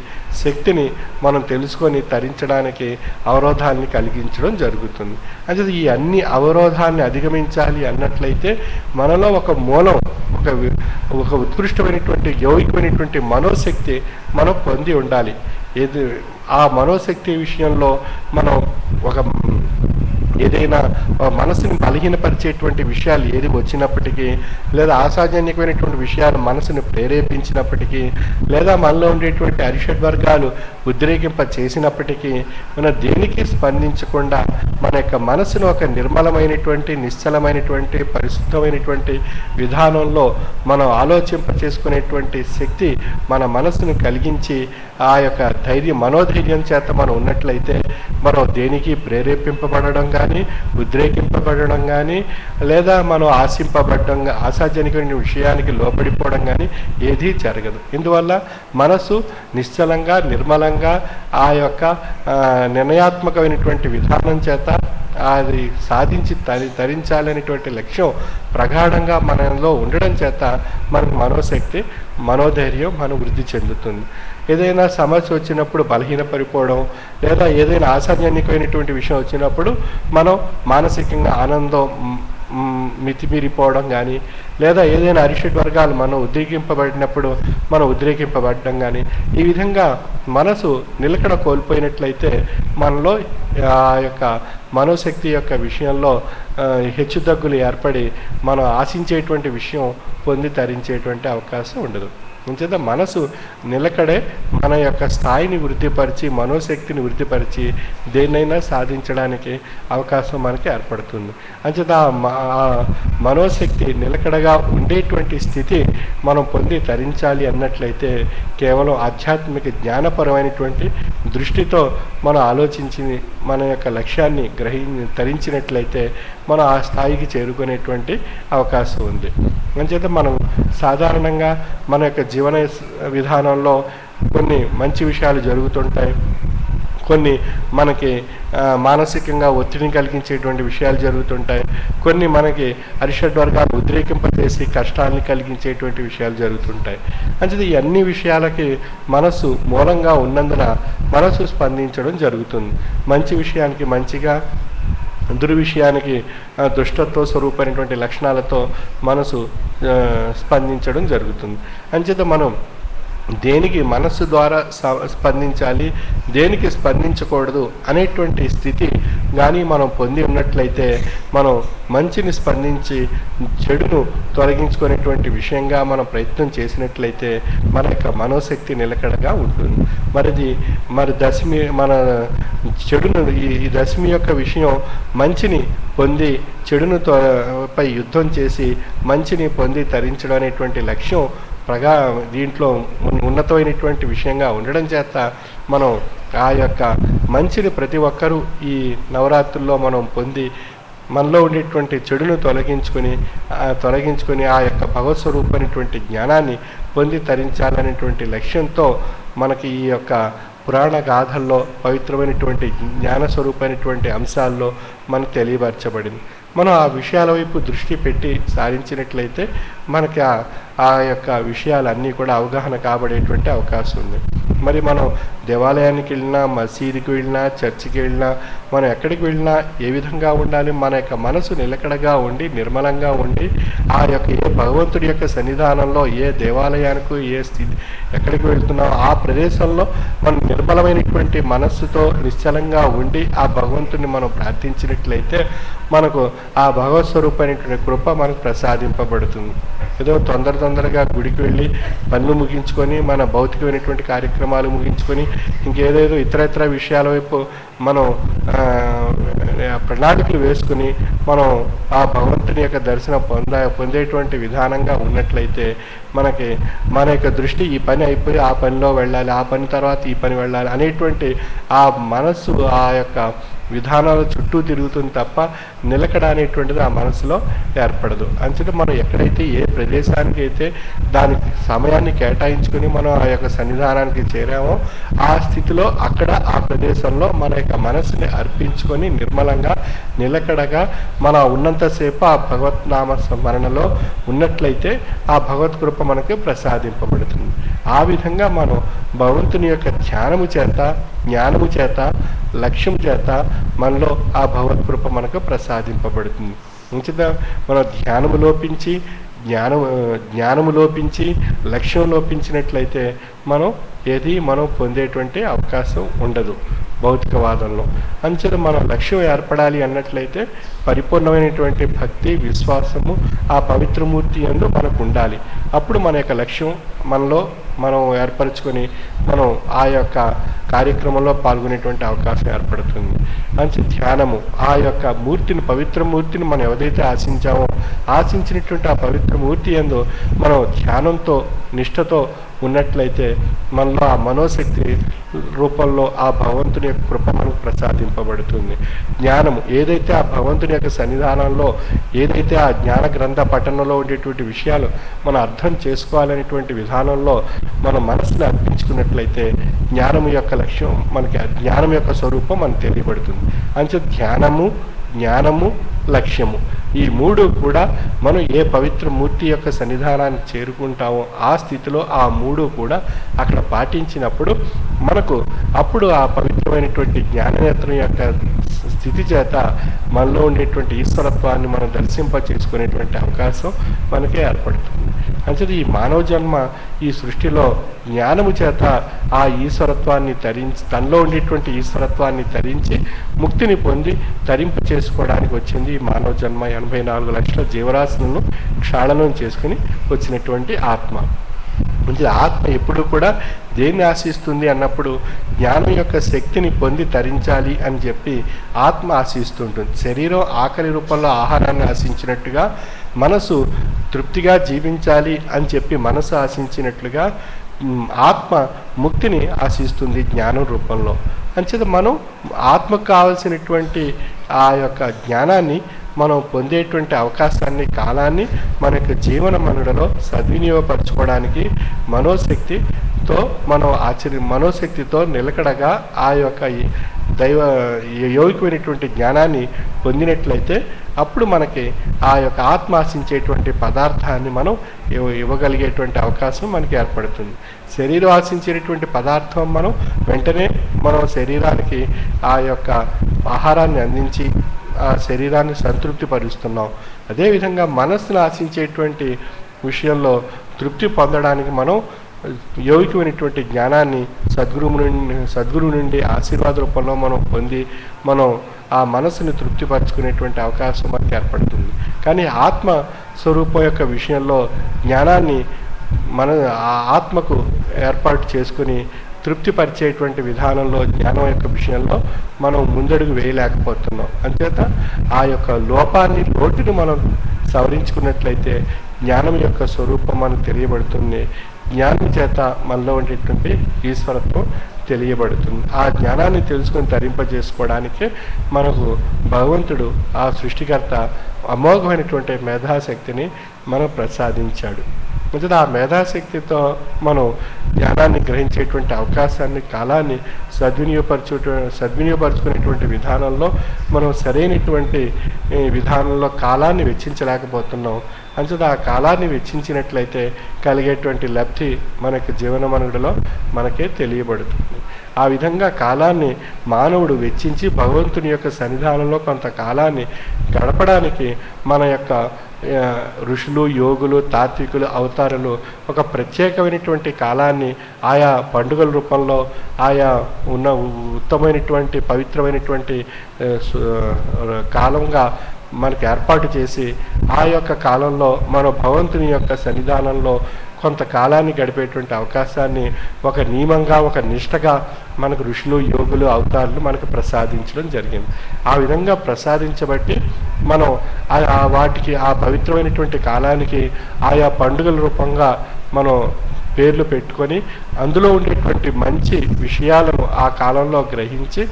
శక్తిని మనం తెలుసుకొని తరించడానికి అవరోధాన్ని కలిగించడం జరుగుతుంది. అంటే ఈ అన్ని అవరోధాన్ని అధిగమించాలి అన్నట్లయితే మనలో ఒక మూలం, ఒక ఉత్కృష్టమైనటువంటి యౌగికమైనటువంటి మనోశక్తి మనం పొంది ఉండాలి. ఏది ఆ మనోశక్తి విషయంలో మనం ఒక ఏదైనా మనసుని బలహీనపరిచేటువంటి విషయాలు ఏది వచ్చినప్పటికీ, లేదా ఆశాజన్యకమైనటువంటి విషయాలు మనసుని ప్రేరేపించినప్పటికీ, లేదా మనలో ఉండేటువంటి అరిషడ్వర్గాలు ఉద్రేకింప చేసినప్పటికీ మనం దేనికి స్పందించకుండా మన యొక్క మనసును ఒక నిర్మలమైనటువంటి, నిశ్చలమైనటువంటి, పరిశుద్ధమైనటువంటి విధానంలో మనం ఆలోచింప చేసుకునేటువంటి శక్తి మన మనసును కలిగించి ఆ యొక్క మనోధైర్యం చేత మనం ఉన్నట్లయితే మనం దేనికి ప్రేరేపింపబడడం కానీ, ఉద్రేకింపబడడం కానీ, లేదా మనం ఆశాజనకమైన విషయానికి లోపడిపోవడం కానీ ఏదీ జరగదు. ఇందువల్ల మనసు నిశ్చలంగా, నిర్మలంగా ఆ యొక్క నిర్ణయాత్మకమైనటువంటి విధానం చేత అది సాధించి తరించాలనేటువంటి లక్ష్యం ప్రగాఢంగా మనలో ఉండడం చేత మనకు మనోశక్తి, మనోధైర్యం మనం వృద్ధి చెందుతుంది. ఏదైనా సమస్య వచ్చినప్పుడు బలహీనపడిపోవడం, లేదా ఏదైనా ఆశాజన్యకమైనటువంటి విషయం వచ్చినప్పుడు మనం మానసికంగా ఆనందం మితిమీరిపోవడం కానీ, లేదా ఏదైనా అరిషడ్వర్గాలు మనం ఉద్రేకింపబడినప్పుడు మనం ఉద్రేకింపబడడం కానీ, ఈ విధంగా మనసు నిలకడ కోల్పోయినట్లయితే మనలో ఆ యొక్క మనోశక్తి యొక్క విషయంలో హెచ్చుతగ్గులు ఏర్పడి మనం ఆశించేటువంటి విషయం పొంది తరించేటువంటి అవకాశం ఉండదు. అంచేత మనసు నిలకడే మన యొక్క స్థాయిని వృద్ధిపరిచి, మనోశక్తిని వృద్ధిపరిచి దేన్నైనా సాధించడానికి అవకాశం మనకి ఏర్పడుతుంది. అంచేత ఆ మనోశక్తి నిలకడగా ఉండేటువంటి స్థితి మనం పొంది తరించాలి అన్నట్లయితే కేవలం ఆధ్యాత్మిక జ్ఞానపరమైనటువంటి దృష్టితో మనం ఆలోచించి మన యొక్క లక్ష్యాన్ని తరించినట్లయితే మనం ఆ స్థాయికి చేరుకునేటువంటి అవకాశం ఉంది. అంచేత మనం సాధారణంగా మన యొక్క జీవన విధానంలో కొన్ని మంచి విషయాలు జరుగుతుంటాయి, కొన్ని మనకి మానసికంగా ఒత్తిడిని కలిగించేటువంటి విషయాలు జరుగుతుంటాయి, కొన్ని మనకి అరిషడ్వర్గాలు ఉద్రేకింపజేసి కష్టాన్ని కలిగించేటువంటి విషయాలు జరుగుతుంటాయి. అంటే ఈ అన్ని విషయాలకి మనసు మూలంగా ఉన్నందున మనసు స్పందించడం జరుగుతుంది. మంచి విషయానికి మంచిగా, దుర్విషయానికి దుష్టత్వ స్వరూపమైనటువంటి లక్షణాలతో మనసు స్పందించడం జరుగుతుంది. అంచేత మనం దేనికి మనస్సు ద్వారా స్పందించాలి, దేనికి స్పందించకూడదు అనేటువంటి స్థితి కానీ మనం పొంది ఉన్నట్లయితే మనం మంచిని స్పందించి చెడును తొలగించుకునేటువంటి విషయంగా మనం ప్రయత్నం చేసినట్లయితే మన యొక్క మనోశక్తి నిలకడగా ఉంటుంది. మరి దశమి మన చెడును ఈ దశమి యొక్క విషయం మంచిని పొంది చెడును పై యుద్ధం చేసి మంచిని పొంది తరించడం అనేటువంటి లక్ష్యం దీంట్లో ఉన్నతమైనటువంటి విషయంగా ఉండడం చేత మనం ఆ యొక్క మంచిని ప్రతి ఒక్కరూ ఈ నవరాత్రుల్లో మనం పొంది మనలో ఉండేటువంటి చెడును తొలగించుకొని ఆ యొక్క భగవత్ స్వరూపమైనటువంటి జ్ఞానాన్ని పొంది తరించాలనేటువంటి లక్ష్యంతో మనకి ఈ యొక్క పురాణ గాథల్లో పవిత్రమైనటువంటి జ్ఞానస్వరూపమైనటువంటి అంశాల్లో మనకు తెలియపరచబడింది. మనం ఆ విషయాల వైపు దృష్టి పెట్టి సారించినట్లయితే మనకి ఆ యొక్క విషయాలన్నీ కూడా అవగాహన కాబడేటువంటి అవకాశం ఉంది. మరి మనం దేవాలయానికి వెళ్ళినా, మసీదుకి వెళ్ళినా, చర్చికి వెళ్ళినా, మనం ఎక్కడికి వెళ్ళినా ఏ విధంగా ఉండాలి? మన యొక్క మనసు నిలకడగా ఉండి నిర్మలంగా ఉండి ఆ యొక్క ఏ భగవంతుడి యొక్క సన్నిధానంలో ఏ దేవాలయానికి ఎక్కడికి వెళ్తున్నామో ఆ ప్రదేశంలో మనం నిర్మలమైనటువంటి మనస్సుతో నిశ్చలంగా ఉండి ఆ భగవంతుడిని మనం ప్రార్థించినట్లయితే మనకు ఆ భగవత్ స్వరూపమైనటువంటి కృప మనకు ప్రసాదింపబడుతుంది. ఏదో తొందరగా గుడికి వెళ్ళి పనులు ముగించుకొని మన భౌతికమైనటువంటి కార్యక్రమాలు ముగించుకొని ఇంకేదేదో ఇతర విషయాల వైపు మనం ప్రణాళికలు వేసుకుని మనం ఆ భగవంతుని యొక్క దర్శనం పొందేటువంటి విధానంగా ఉన్నట్లయితే మనకి మన యొక్క దృష్టి ఈ పని అయిపోయి ఆ పనిలో వెళ్ళాలి, ఆ పని తర్వాత ఈ పని వెళ్ళాలి అనేటువంటి ఆ మనస్సు ఆ యొక్క విధానాల చుట్టూ తిరుగుతుంది తప్ప నిలకడ అనేటువంటిది ఆ మనసులో ఏర్పడదు. అంచేత మనం ఎక్కడైతే ఏ ప్రదేశానికి అయితే దానికి సమయాన్ని కేటాయించుకొని మనం ఆ యొక్క సన్నిధానానికి చేరామో ఆ స్థితిలో అక్కడ ఆ ప్రదేశంలో మన యొక్క మనసుని అర్పించుకొని నిర్మలంగా నిలకడగా మన ఉన్నంతసేపు ఆ భగవత్నామ స్మరణలో ఉన్నట్లయితే ఆ భగవత్ కృప మనకు ప్రసాదింపబడుతుంది. ఆ విధంగా మనం భగవంతుని యొక్క ధ్యానము చేత, జ్ఞానము చేత, లక్ష్యం చేత మనలో ఆ భగవత్ కృప మనకు ప్రసాదింపబడుతుంది. మంచిదా, మన ధ్యానము లోపించి జ్ఞానము లోపించి లక్ష్యం లోపించినట్లయితే మనం పొందేటువంటి అవకాశం ఉండదు భౌతికవాదంలో. అంచేత మన లక్ష్యం ఏర్పడాలి అన్నట్లయితే పరిపూర్ణమైనటువంటి భక్తి, విశ్వాసము ఆ పవిత్రమూర్తి యందు మనకు ఉండాలి. అప్పుడు మన యొక్క లక్ష్యం మనలో మనం ఏర్పరచుకొని మనం ఆ యొక్క కార్యక్రమంలో పాల్గొనేటువంటి అవకాశం ఏర్పడుతుంది. అంచే ధ్యానము ఆ యొక్క మూర్తిని, పవిత్ర మూర్తిని మనం ఏదైతే ఆశించినటువంటి ఆ పవిత్ర మూర్తి యందు మనం ధ్యానంతో నిష్ఠతో ఉన్నట్లయితే మనలో ఆ మనోశక్తి రూపంలో ఆ భగవంతుని యొక్క కృప మనకు ప్రసాదింపబడుతుంది. జ్ఞానము ఏదైతే ఆ భగవంతుని యొక్క సన్నిధానంలో ఏదైతే ఆ జ్ఞాన గ్రంథ పఠనంలో ఉండేటువంటి విషయాలు మనం అర్థం చేసుకోవాలనేటువంటి విధానంలో మన మనసుని అర్పించుకున్నట్లయితే జ్ఞానము యొక్క లక్ష్యం మనకి, జ్ఞానం యొక్క స్వరూపం మనకు తెలియబడుతుంది. అంచే జ్ఞానము లక్ష్యము ఈ మూడు కూడా మనం ఏ పవిత్ర మూర్తి యొక్క సన్నిధానాన్ని చేరుకుంటామో ఆ స్థితిలో ఆ మూడు కూడా అక్కడ పాటించినప్పుడు మనకు అప్పుడు ఆ పవిత్రమైనటువంటి జ్ఞాననేత్రం యొక్క స్థితి చేత మనలో ఉండేటువంటి ఈశ్వరత్వాన్ని మనం దర్శింప చేసుకునేటువంటి అవకాశం మనకే ఏర్పడుతుంది. అంటే ఈ మానవ జన్మ ఈ సృష్టిలో జ్ఞానము చేత ఆ ఈశ్వరత్వాన్ని తనలో ఉండేటువంటి ఈశ్వరత్వాన్ని తరించి ముక్తిని పొంది తరింప చేసుకోవడానికి వచ్చింది ఈ మానవ జన్మ. 84 లక్షల జీవరాశులను క్షాళనం చేసుకుని వచ్చినటువంటి ఆత్మ. అంటే ఆత్మ ఎప్పుడు కూడా దేన్ని ఆశిస్తుంది అన్నప్పుడు జ్ఞానం యొక్క శక్తిని పొంది తరించాలి అని చెప్పి ఆత్మ ఆశిస్తుంటుంది. శరీరం ఆకలి రూపంలో ఆహారాన్ని ఆశించినట్టుగా మనసు తృప్తిగా జీవించాలి అని చెప్పి మనసు ఆశించినట్లుగా ఆత్మ ముక్తిని ఆశిస్తుంది జ్ఞానం రూపంలో. అంచేత మనం ఆత్మకు కావలసినటువంటి ఆ యొక్క జ్ఞానాన్ని మనం పొందేటువంటి అవకాశాన్ని, కాలాన్ని మన యొక్క జీవన మనుగడలో సద్వినియోగపరచుకోవడానికి మనోశక్తితో నిలకడగా ఆ యొక్క యోగికమైనటువంటి జ్ఞానాన్ని పొందినట్లయితే అప్పుడు మనకి ఆ యొక్క ఆత్మ ఆశించేటువంటి పదార్థాన్ని మనం ఇవ్వగలిగేటువంటి అవకాశం మనకి ఏర్పడుతుంది. శరీరం ఆశించేటువంటి పదార్థం మనం వెంటనే మనం శరీరానికి ఆ యొక్క ఆహారాన్ని అందించి ఆ శరీరాన్ని సంతృప్తి పరుస్తున్నాం. అదేవిధంగా మనస్సును ఆశించేటువంటి విషయంలో పొందడానికి మనం యోగికమైనటువంటి జ్ఞానాన్ని సద్గురువు నుండి ఆశీర్వాద రూపంలో మనం పొంది మనం ఆ మనసుని తృప్తిపరచుకునేటువంటి అవకాశం మనకి ఏర్పడుతుంది. కానీ ఆత్మ స్వరూపం యొక్క విషయంలో జ్ఞానాన్ని మన ఆత్మకు ఏర్పాటు చేసుకుని తృప్తిపరిచేటువంటి విధానంలో జ్ఞానం యొక్క విషయంలో మనం ముందడుగు వేయలేకపోతున్నాం. అంచేత ఆ యొక్క లోటుని మనం సవరించుకున్నట్లయితే జ్ఞానం యొక్క స్వరూపం మనకు తెలియబడుతుంది. జ్ఞానం చేత మనలో ఉండేటువంటి ఈశ్వరత్వం తెలియబడుతుంది. ఆ జ్ఞానాన్ని తెలుసుకొని తరింపజేసుకోవడానికే మనకు భగవంతుడు, ఆ సృష్టికర్త అమోఘమైనటువంటి మేధాశక్తిని మనం ప్రసాదించాడు. మొదట ఆ మేధాశక్తితో మనం జ్ఞానాన్ని గ్రహించేటువంటి అవకాశాన్ని, కాలాన్ని సద్వినియోగపరుచుకునేటువంటి విధానంలో మనం సరైనటువంటి విధానంలో కాలాన్ని వెచ్చించలేకపోతున్నాం. అంచేత ఆ కాలాన్ని వెచ్చించినట్లయితే కలిగేటువంటి లబ్ధి మనకి జీవన మనుగడలో మనకే తెలియబడుతుంది. ఆ విధంగా కాలాన్ని మానవుడు వెచ్చించి భగవంతుని యొక్క సన్నిధానంలో కొంతకాలాన్ని గడపడానికి మన యొక్క ఋషులు, యోగులు, తాత్వికులు, అవతారులు ఒక ప్రత్యేకమైనటువంటి కాలాన్ని ఆయా పండుగల రూపంలో, ఆయా ఉన్న ఉత్తమమైనటువంటి పవిత్రమైనటువంటి కాలంగా మనకు ఏర్పాటు చేసి ఆ యొక్క కాలంలో మన భగవంతుని యొక్క సన్నిధానంలో కొంతకాలాన్ని గడిపేటువంటి అవకాశాన్ని ఒక నియమంగా, ఒక నిష్టగా మనకు ఋషులు, యోగులు, అవతారులు మనకు ప్రసాదించడం జరిగింది. ఆ విధంగా ప్రసాదించబట్టి మనం వాటికి, ఆ పవిత్రమైనటువంటి కాలానికి ఆయా పండుగల రూపంగా మనం పేర్లు పెట్టుకొని అందులో ఉండేటువంటి మంచి విషయాలను ఆ కాలంలో గ్రహించి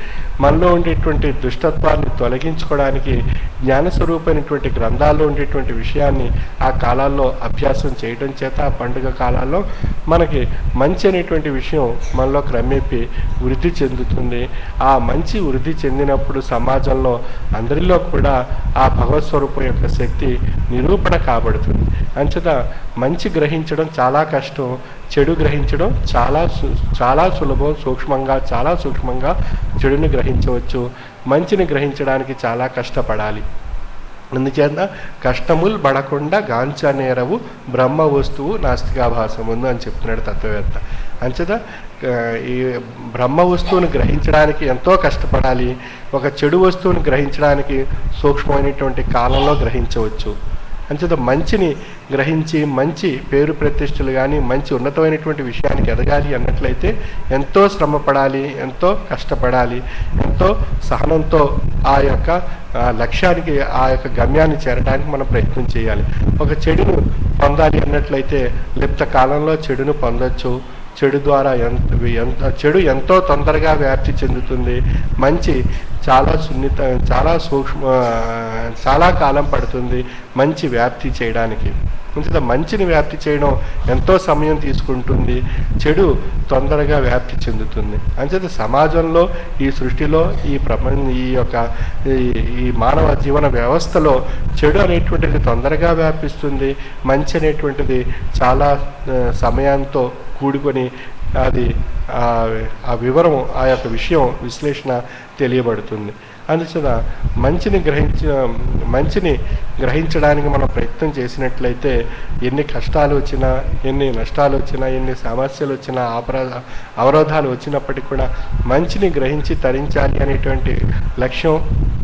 మనలో ఉండేటువంటి దుష్టత్వాన్ని తొలగించుకోవడానికి జ్ఞానస్వరూపమైనటువంటి గ్రంథాల్లో ఉండేటువంటి విషయాన్ని ఆ కాలాల్లో అభ్యాసం చేయడం చేత ఆ పండుగ కాలాల్లో మనకి మంచి అనేటువంటి విషయం మనలో క్రమేపీ వృద్ధి చెందుతుంది. ఆ మంచి వృద్ధి చెందినప్పుడు సమాజంలో అందరిలో కూడా ఆ భగవత్ స్వరూపం యొక్క శక్తి నిరూపణ కాబడుతుంది. అంచేత మంచి గ్రహించడం చాలా కష్టం, చెడు గ్రహించడం చాలా సులభం. చాలా సూక్ష్మంగా చెడుని గ్రహించవచ్చు. మంచిని గ్రహించడానికి చాలా కష్టపడాలి. అందుచేత కష్టములు పడకుండా గాంచనేరవు బ్రహ్మ వస్తువు నాస్తికాభాసముందు అని చెప్తున్నాడు తత్వవేత్త. అంచేత ఈ బ్రహ్మ వస్తువుని గ్రహించడానికి ఎంతో కష్టపడాలి. ఒక చెడు వస్తువుని గ్రహించడానికి సూక్ష్మమైనటువంటి కాలంలో గ్రహించవచ్చు. అంచేత మంచిని గ్రహించి మంచి పేరు ప్రతిష్టలు కానీ మంచి ఉన్నతమైనటువంటి విషయానికి ఎదగాలి అన్నట్లయితే ఎంతో శ్రమపడాలి, ఎంతో కష్టపడాలి, ఎంతో సహనంతో ఆ యొక్క లక్ష్యానికి, ఆ యొక్క గమ్యాన్ని చేరడానికి మనం ప్రయత్నం చేయాలి. ఒక చెడును పొందాలి అన్నట్లయితే లిప్త కాలంలో చెడును పొందొచ్చు. చెడు ద్వారా చెడు ఎంతో తొందరగా వ్యాప్తి చెందుతుంది. మంచి చాలా చాలా కాలం పడుతుంది మంచి వ్యాప్తి చేయడానికి. అంచేత మంచిని వ్యాప్తి చేయడం ఎంతో సమయం తీసుకుంటుంది. చెడు తొందరగా వ్యాప్తి చెందుతుంది. అంచేత సమాజంలో, ఈ సృష్టిలో, ఈ మానవ జీవన వ్యవస్థలో చెడు అనేటువంటిది తొందరగా వ్యాపిస్తుంది. మంచి అనేటువంటిది చాలా సమయంతో కూడుకొని అది ఆ వివరం, ఆ యొక్క విషయం విశ్లేషణ తెలియబడుతుంది. అందుచేత మంచిని గ్రహించడానికి మనం ప్రయత్నం చేసినట్లయితే ఎన్ని కష్టాలు వచ్చినా, ఎన్ని నష్టాలు వచ్చినా, ఎన్ని సమస్యలు వచ్చినా, అవరోధాలు వచ్చినప్పటికీ కూడా మంచిని గ్రహించి తరించాలి అనేటువంటి లక్ష్యం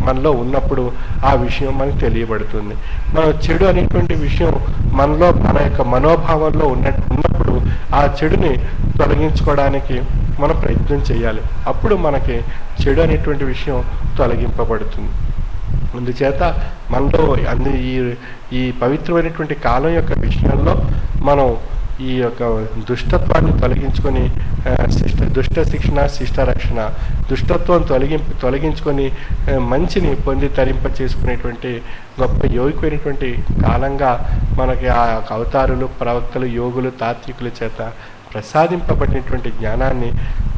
మనలో ఉన్నప్పుడు ఆ విషయం మనకు తెలియబడుతుంది. మనం చెడు అనేటువంటి విషయం మనలో, మన యొక్క మనోభావంలో ఉన్నప్పుడు ఆ చెడుని తొలగించుకోవడానికి మనం ప్రయత్నం చేయాలి. అప్పుడు మనకి చెడు అనేటువంటి విషయం తొలగింపబడుతుంది. అందుచేత మనలో ఈ పవిత్రమైనటువంటి కాలం యొక్క విషయంలో మనం ఈ యొక్క దుష్టత్వాన్ని తొలగించుకొని దుష్ట శిక్షణ, శిష్ట రక్షణ, దుష్టత్వం తొలగించుకొని మంచిని పొంది తరింప చేసుకునేటువంటి గొప్ప యోగికమైనటువంటి కాలంగా మనకి ఆ అవతారులు, ప్రవక్తలు, యోగులు, తాత్వికుల చేత ప్రసాదింపబడినటువంటి జ్ఞానాన్ని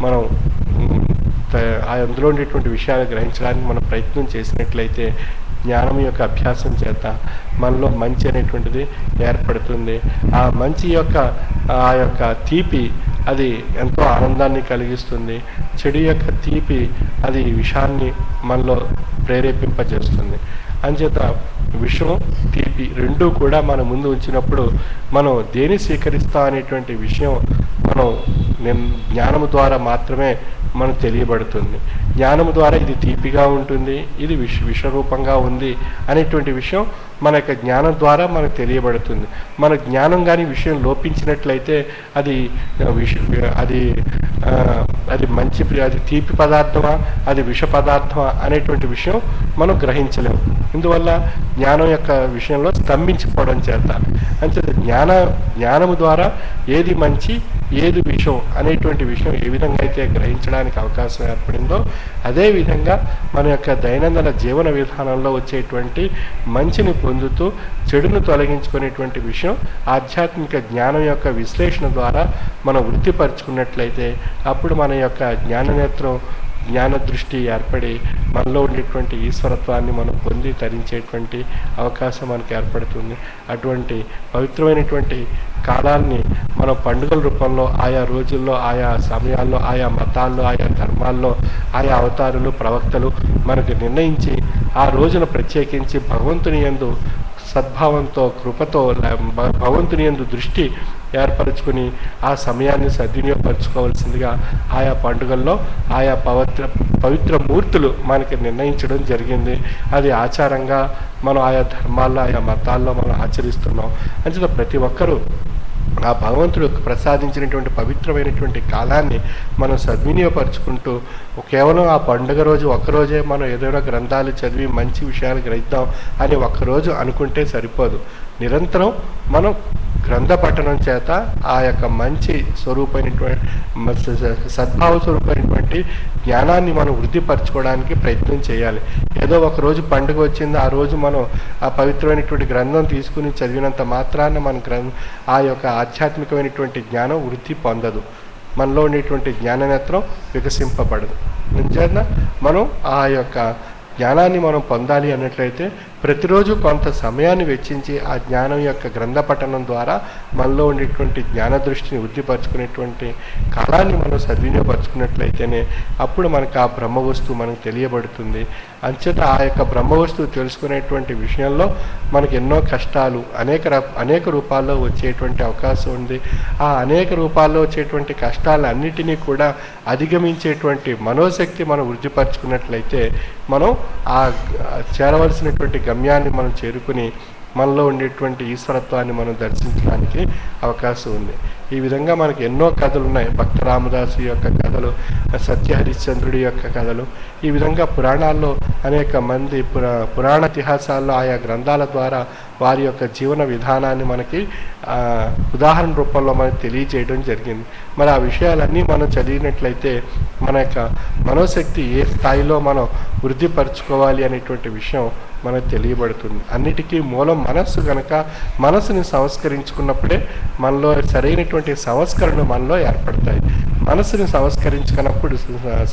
మనం అందులో ఉండేటువంటి విషయాలు గ్రహించడానికి మనం ప్రయత్నం చేసినట్లయితే జ్ఞానం యొక్క అభ్యాసం చేత మనలో మంచి అనేటువంటిది ఏర్పడుతుంది. ఆ మంచి యొక్క ఆ యొక్క తీపి అది ఎంతో ఆనందాన్ని కలిగిస్తుంది. చెడు యొక్క తీపి అది విషాన్ని మనలో ప్రేరేపింపజేస్తుంది. అంచేత విషం, తీపి రెండూ కూడా మన ముందు ఉంచినప్పుడు మనం దేని స్వీకరిస్తాం అనేటువంటి విషయం మనం జ్ఞానము ద్వారా మాత్రమే మనకు తెలియబడుతుంది. జ్ఞానము ద్వారా ఇది తీపిగా ఉంటుంది, ఇది విషరూపంగా ఉంది అనేటువంటి విషయం మన యొక్క జ్ఞానం ద్వారా మనకు తెలియబడుతుంది. మన జ్ఞానం కానీ విషయం లోపించినట్లయితే అది మంచి, అది తీపి పదార్థమా, అది విష పదార్థమా అనేటువంటి విషయం మనం గ్రహించలేము. ఇందువల్ల జ్ఞానం యొక్క విషయంలో స్తంభించిపోవడం చేత. అంతే జ్ఞానము ద్వారా ఏది మంచి, ఏది విషం అనేటువంటి విషయం ఏ విధంగా అయితే గ్రహించడానికి అవకాశం ఏర్పడిందో, అదేవిధంగా మన యొక్క దైనందిన జీవన విధానంలో వచ్చేటువంటి మంచిని పొందుతూ చెడును తొలగించుకునేటువంటి విషయం ఆధ్యాత్మిక జ్ఞానం యొక్క విశ్లేషణ ద్వారా మనం వృత్తిపరుచుకున్నట్లయితే అప్పుడు మన యొక్క జ్ఞాననేత్రం జ్ఞాన దృష్టి ఏర్పడి మనలో ఉండేటువంటి ఈశ్వరత్వాన్ని మనం పొంది తరించేటువంటి అవకాశం మనకు ఏర్పడుతుంది. అటువంటి పవిత్రమైనటువంటి కాలాన్ని మనం పండుగల రూపంలో ఆయా రోజుల్లో, ఆయా సమయాల్లో, ఆయా మతాల్లో, ఆయా ధర్మాల్లో, ఆయా అవతారులు, ప్రవక్తలు మనకు నిర్ణయించి ఆ రోజున ప్రత్యేకించి భగవంతుని యందు సద్భావంతో, కృపతో, భగవంతుని యందు దృష్టి ఏర్పరచుకుని ఆ సమయాన్ని సద్వినియోగపరచుకోవాల్సిందిగా ఆయా పండుగల్లో ఆయా పవిత్ర మూర్తులు మనకి నిర్ణయించడం జరిగింది. అది ఆచారంగా మనం ఆయా ధర్మాల్లో, ఆయా మతాల్లో మనం ఆచరిస్తున్నాం. అంచేత ప్రతి ఒక్కరూ ఆ భగవంతుడు ప్రసాదించినటువంటి పవిత్రమైనటువంటి కాలాన్ని మనం సద్వినియోగపరుచుకుంటూ కేవలం ఆ పండుగ రోజు ఒక్కరోజే మనం ఏదైనా గ్రంథాలు చదివి మంచి విషయాలు గ్రహిద్దాం అని ఒక్కరోజు అనుకుంటే సరిపోదు. నిరంతరం మనం గ్రంథ పఠనం చేత ఆ యొక్క మంచి స్వరూపమైనటువంటి సద్భావ స్వరూపమైనటువంటి జ్ఞానాన్ని మనం వృద్ధిపరచుకోవడానికి ప్రయత్నం చేయాలి. ఏదో ఒక రోజు పండుగ వచ్చింది, ఆ రోజు మనం ఆ పవిత్రమైనటువంటి గ్రంథం తీసుకుని చదివినంత మాత్రాన మన ఆ యొక్క ఆధ్యాత్మికమైనటువంటి జ్ఞానం వృద్ధి పొందదు, మనలో ఉండేటువంటి జ్ఞాననేత్రం వికసింపబడదు. నిజంగా మనం ఆ యొక్క జ్ఞానాన్ని మనం పొందాలి అన్నట్లయితే ప్రతిరోజు కొంత సమయాన్ని వెచ్చించి ఆ జ్ఞానం యొక్క గ్రంథ పఠనం ద్వారా మనలో ఉండేటువంటి జ్ఞాన దృష్టిని వృద్ధిపరచుకునేటువంటి కాలాన్ని మనం సద్వినియోగపరచుకున్నట్లయితేనే అప్పుడు మనకు ఆ బ్రహ్మ వస్తువు మనకు తెలియబడుతుంది. అంచేత ఆ యొక్క బ్రహ్మ వస్తువు తెలుసుకునేటువంటి విషయంలో మనకు ఎన్నో కష్టాలు అనేక రూపాల్లో వచ్చేటువంటి అవకాశం ఉంది. ఆ అనేక రూపాల్లో వచ్చేటువంటి కష్టాలన్నిటినీ కూడా అధిగమించేటువంటి మనోశక్తి మనం వృద్ధిపరచుకున్నట్లయితే మనం ఆ చేరవలసినటువంటి గమ్యాన్ని మనం చేరుకుని మనలో ఉండేటువంటి ఈశ్వరత్వాన్ని మనం దర్శించడానికి అవకాశం ఉంది. ఈ విధంగా మనకి ఎన్నో కథలు ఉన్నాయి. భక్త రామదాసు యొక్క కథలు, సత్యహరిశ్చంద్రుడి యొక్క కథలు, ఈ విధంగా పురాణాల్లో అనేక మంది పురాణ ఇతిహాసాల్లో ఆయా గ్రంథాల ద్వారా వారి యొక్క జీవన విధానాన్ని మనకి ఉదాహరణ రూపంలో మనకి తెలియజేయడం జరిగింది. మరి ఆ విషయాలన్నీ మనం చదివినట్లయితే మన యొక్క మనోశక్తి ఏ స్థాయిలో మనం వృద్ధిపరచుకోవాలి అనేటువంటి విషయం మనకు తెలియబడుతుంది. అన్నిటికీ మూలం మనస్సు కనుక మనసుని సంస్కరించుకున్నప్పుడే మనలో సరైనటువంటి సంస్కరణ మనలో ఏర్పడతాయి. మనసుని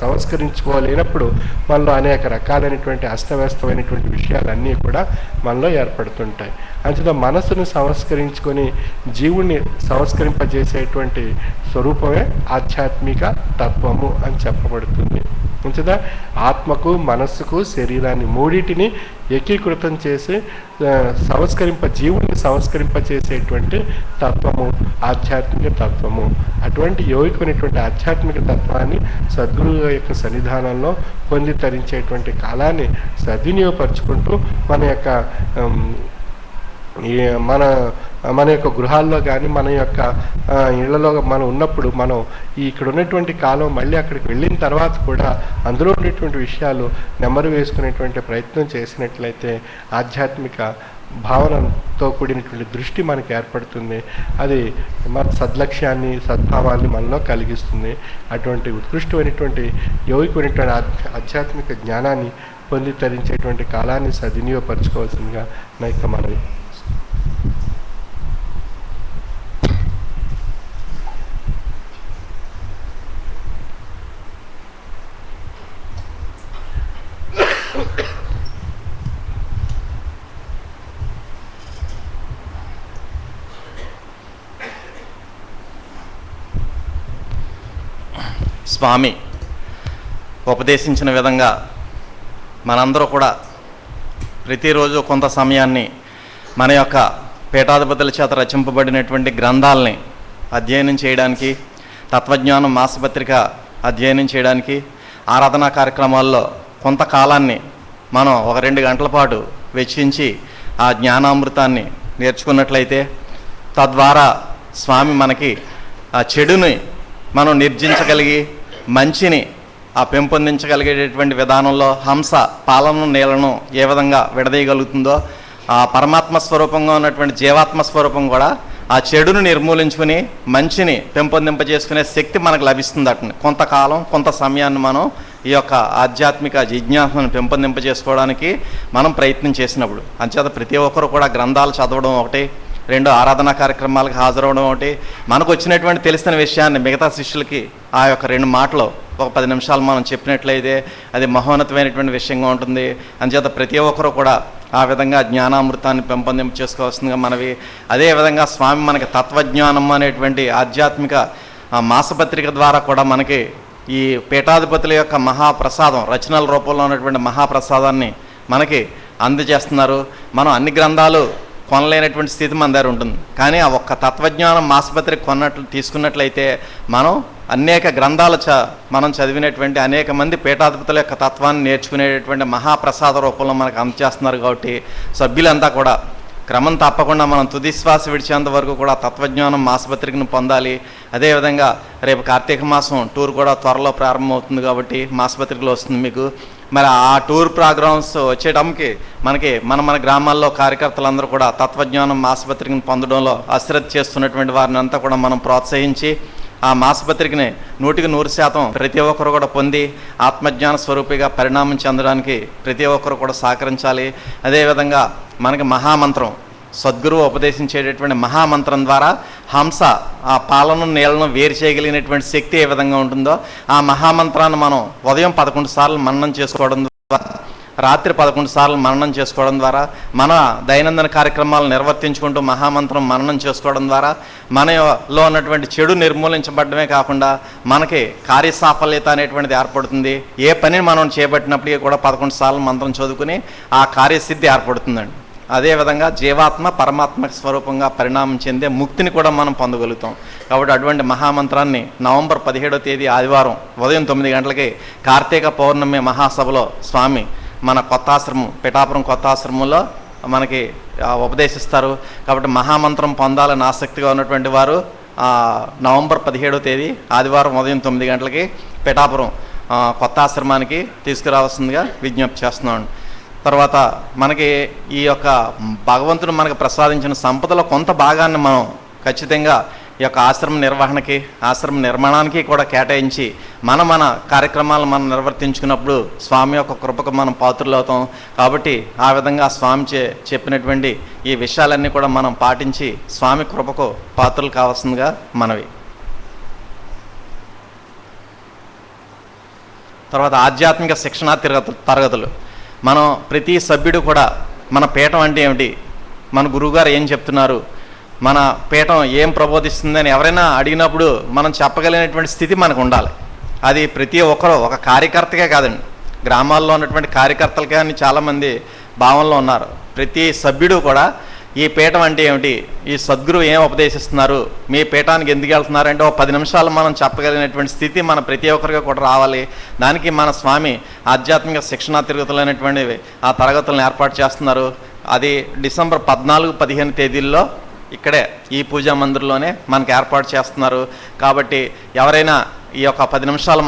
సంస్కరించుకోలేనప్పుడు మనలో అనేక రకాలైనటువంటి అస్తవ్యస్తమైనటువంటి విషయాలన్నీ కూడా మనలో ఏర్పడుతుంటాయి. అంచేత మనసును సంస్కరించుకొని జీవుణ్ణి సంస్కరింపజేసేటువంటి స్వరూపమే ఆధ్యాత్మిక తత్వము అని చెప్పబడుతుంది. అంచేత ఆత్మకు, మనస్సుకు, శరీరాన్ని మూడింటిని ఏకీకృతం చేసి జీవుణ్ణి సంస్కరింపచేసేటువంటి తత్వము ఆధ్యాత్మిక తత్వము. అటువంటి యోగికమైనటువంటి ఆధ్యాత్మిక తత్వాన్ని సద్గురువు యొక్క సన్నిధానంలో పొంది తరించేటువంటి కాలాన్ని సద్వినియోగపరుచుకుంటూ మన యొక్క గృహాల్లో కానీ మన యొక్క ఇళ్లలో మనం ఉన్నప్పుడు మనం ఇక్కడ ఉన్నటువంటి కాలం మళ్ళీ అక్కడికి వెళ్ళిన తర్వాత కూడా అందులో ఉండేటువంటి విషయాలు నెమరు వేసుకునేటువంటి ప్రయత్నం చేసినట్లయితే ఆధ్యాత్మిక భావనతో కూడినటువంటి దృష్టి మనకు ఏర్పడుతుంది. అది మన సద్లక్ష్యాన్ని, సద్భావాన్ని మనలో కలిగిస్తుంది. అటువంటి ఉత్కృష్టమైనటువంటి యోగికమైనటువంటి ఆధ్యాత్మిక జ్ఞానాన్ని పొంది తరించేటువంటి కాలాన్ని సద్వినియోగపరచుకోవాల్సిందిగా నా యొక్క మనవి. స్వామి ఉపదేశించిన విధంగా మనందరూ కూడా ప్రతిరోజు కొంత సమయాన్ని మన యొక్క పీఠాధిపతుల చేత రచింపబడినటువంటి గ్రంథాలని అధ్యయనం చేయడానికి, తత్వజ్ఞానం మాసపత్రిక అధ్యయనం చేయడానికి, ఆరాధనా కార్యక్రమాల్లో కొంతకాలాన్ని మనం 1-2 గంటల పాటు వెచ్చించి ఆ జ్ఞానామృతాన్ని నేర్చుకున్నట్లయితే తద్వారా స్వామి మనకి ఆ చెడుని మనం నిర్జించగలిగి మంచిని పెంపొందించగలిగేటటువంటి విధానంలో హంస పాలను నీళ్లను ఏ విధంగా విడదీయగలుగుతుందో ఆ పరమాత్మ స్వరూపంగా ఉన్నటువంటి జీవాత్మ స్వరూపం కూడా ఆ చెడును నిర్మూలించుకుని మంచిని పెంపొందింపజేసుకునే శక్తి మనకు లభిస్తుంది అట్ని కొంతకాలం కొంత సమయాన్ని మనం ఈ యొక్క ఆధ్యాత్మిక జిజ్ఞాసను పెంపొందింపజేసుకోవడానికి మనం ప్రయత్నం చేసినప్పుడు. అంచేత ప్రతి ఒక్కరు కూడా గ్రంథాలు చదవడం ఒకటి, రెండు ఆరాధనా కార్యక్రమాలకు హాజరవడం ఒకటి, మనకు వచ్చినటువంటి తెలిసిన విషయాన్ని మిగతా శిష్యులకి ఆ యొక్క 2 మాటలు ఒక 10 నిమిషాలు మనం చెప్పినట్లయితే అది మహోన్నతమైనటువంటి విషయంగా ఉంటుంది. అంచేత ప్రతి ఒక్కరు కూడా ఆ విధంగా జ్ఞానామృతాన్ని పెంపొందింప చేసుకోవాల్సిందిగా మనవి. అదేవిధంగా స్వామి మనకి తత్వజ్ఞానం అనేటువంటి ఆధ్యాత్మిక మాసపత్రిక ద్వారా కూడా మనకి ఈ పీఠాధిపతుల యొక్క మహాప్రసాదం రచనల రూపంలో ఉన్నటువంటి మహాప్రసాదాన్ని మనకి అందజేస్తున్నారు. మనం అన్ని గ్రంథాలు కొనలేనటువంటి స్థితి మన దగ్గర ఉంటుంది. కానీ ఆ ఒక్క తత్వజ్ఞానం మాసపత్రిక తీసుకున్నట్లయితే మనం అనేక గ్రంథాలు మనం చదివినటువంటి అనేక మంది పీఠాధిపతుల యొక్క తత్వాన్ని నేర్చుకునేటటువంటి మహాప్రసాద రూపంలో మనకు అందజేస్తున్నారు. కాబట్టి సభ్యులంతా కూడా క్రమం తప్పకుండా మనం తుది శ్వాస విడిచేంత వరకు కూడా తత్వజ్ఞానం మాసపత్రికను పొందాలి. అదేవిధంగా రేపు కార్తీక మాసం టూర్ కూడా త్వరలో ప్రారంభమవుతుంది కాబట్టి మాసపత్రికలో వస్తుంది మీకు. మరి ఆ టూర్ ప్రోగ్రామ్స్ వచ్చేటంకి మనకి మన గ్రామాల్లో కార్యకర్తలందరూ కూడా తత్వజ్ఞానం మాసపత్రికను పొందడంలో అశ్రద్ధ చేస్తున్నటువంటి వారిని అంతా కూడా మనం ప్రోత్సహించి ఆ మాసపత్రికని 100% ప్రతి ఒక్కరు కూడా పొంది ఆత్మజ్ఞాన స్వరూపిగా పరిణామం చెందడానికి ప్రతి ఒక్కరు కూడా సహకరించాలి. అదేవిధంగా మనకి మహామంత్రం సద్గురువు ఉపదేశించేటటువంటి మహామంత్రం ద్వారా హంస ఆ పాలను నీళ్లను వేరు చేయగలిగినటువంటి శక్తి ఏ విధంగా ఉంటుందో ఆ మహామంత్రాన్ని మనం ఉదయం 11 సార్లు మననం చేసుకోవడం ద్వారా, రాత్రి 11 సార్లు మననం చేసుకోవడం ద్వారా, మన దైనందిన కార్యక్రమాలు నిర్వర్తించుకుంటూ మహామంత్రం మననం చేసుకోవడం ద్వారా మనలో ఉన్నటువంటి చెడు నిర్మూలించబడమే కాకుండా మనకి కార్యసాఫల్యత అనేటువంటిది ఏర్పడుతుంది. ఏ పనిని మనం చేపట్టినప్పటికీ కూడా 11 సార్లు మంత్రం చదువుకుని ఆ కార్యసిద్ధి ఏర్పడుతుందండి. అదేవిధంగా జీవాత్మ పరమాత్మ స్వరూపంగా పరిణామం చెందే ముక్తిని కూడా మనం పొందగలుగుతాం. కాబట్టి అటువంటి మహామంత్రాన్ని నవంబర్ 17వ తేదీ ఆదివారం ఉదయం 9 గంటలకి కార్తీక పౌర్ణమి మహాసభలో స్వామి మన కొత్త ఆశ్రమం పిఠాపురం కొత్త ఆశ్రమంలో మనకి ఉపదేశిస్తారు. కాబట్టి మహామంత్రం పొందాలని ఆసక్తిగా ఉన్నటువంటి వారు నవంబర్ 17వ తేదీ ఆదివారం ఉదయం 9 గంటలకి పిఠాపురం కొత్త ఆశ్రమానికి తీసుకురావాల్సిందిగా విజ్ఞప్తి చేస్తున్నాను. తర్వాత మనకి ఈ యొక్క భగవంతుడు మనకు ప్రసాదించిన సంపదలో కొంత భాగాన్ని మనం ఖచ్చితంగా ఈ యొక్క ఆశ్రమ నిర్వహణకి ఆశ్రమ నిర్మాణానికి కూడా కేటాయించి మన కార్యక్రమాలను మనం నిర్వర్తించుకున్నప్పుడు స్వామి యొక్క కృపకు మనం పాత్రలు అవుతాం. కాబట్టి ఆ విధంగా స్వామి చెప్పినటువంటి ఈ విషయాలన్నీ కూడా మనం పాటించి స్వామి కృపకు పాత్రలు కావాల్సిందిగా మనవి. తర్వాత ఆధ్యాత్మిక శిక్షణా తరగతులు మనం ప్రతి సభ్యుడు కూడా మన పీఠం అంటే ఏమిటి, మన గురువుగారు ఏం చెప్తున్నారు, మన పీఠం ఏం ప్రబోధిస్తుందని ఎవరైనా అడిగినప్పుడు మనం చెప్పగలిగినటువంటి స్థితి మనకు ఉండాలి. అది ప్రతి ఒక్కరు ఒక కార్యకర్తకే కాదండి, గ్రామాల్లో ఉన్నటువంటి కార్యకర్తలకే అని చాలామంది భావనలో ఉన్నారు. ప్రతి సభ్యుడు కూడా ఈ పీఠం అంటే ఏమిటి, ఈ సద్గురువు ఏం ఉపదేశిస్తున్నారు, మీ పీఠానికి ఎందుకు వెళ్తున్నారంటే ఒక 10 నిమిషాలు మనం చెప్పగలిగినటువంటి స్థితి మన ప్రతి ఒక్కరికి కూడా రావాలి. దానికి మన స్వామి ఆధ్యాత్మిక శిక్షణా తరగతులు అనేటువంటివి ఆ తరగతులను ఏర్పాటు చేస్తున్నారు. అది డిసెంబర్ 14-15 తేదీల్లో ఇక్కడే ఈ పూజా మందిర్లోనే మనకు ఏర్పాటు చేస్తున్నారు. కాబట్టి ఎవరైనా ఈ యొక్క 10 నిమిషాలు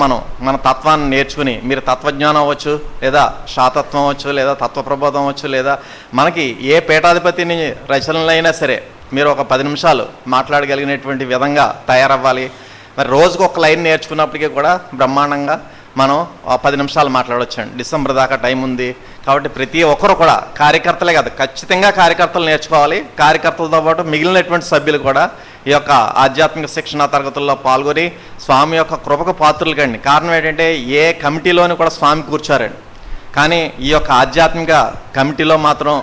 మన తత్వాన్ని నేర్చుకుని మీరు తత్వజ్ఞానం అవ్వచ్చు, లేదా శాతత్వం అవ్వచ్చు, లేదా తత్వప్రబోధం అవ్వచ్చు, లేదా మనకి ఏ పీఠాధిపతిని రచనలైనా సరే మీరు ఒక 10 నిమిషాలు మాట్లాడగలిగినటువంటి విధంగా తయారవ్వాలి. మరి రోజుకు ఒక లైన్ నేర్చుకున్నప్పటికీ కూడా బ్రహ్మాండంగా మనం 10 నిమిషాలు మాట్లాడవచ్చండి. డిసెంబర్ దాకా టైం ఉంది. కాబట్టి ప్రతి ఒక్కరు కూడా కార్యకర్తలే కాదు, ఖచ్చితంగా కార్యకర్తలు నేర్చుకోవాలి. కార్యకర్తలతో పాటు మిగిలినటువంటి సభ్యులు కూడా ఈ యొక్క ఆధ్యాత్మిక శిక్షణా తరగతుల్లో పాల్గొని స్వామి యొక్క కృపకు పాత్రలు కండి. కారణం ఏంటంటే ఏ కమిటీలోని కూడా స్వామి కూర్చోరండి, కానీ ఈ యొక్క ఆధ్యాత్మిక కమిటీలో మాత్రం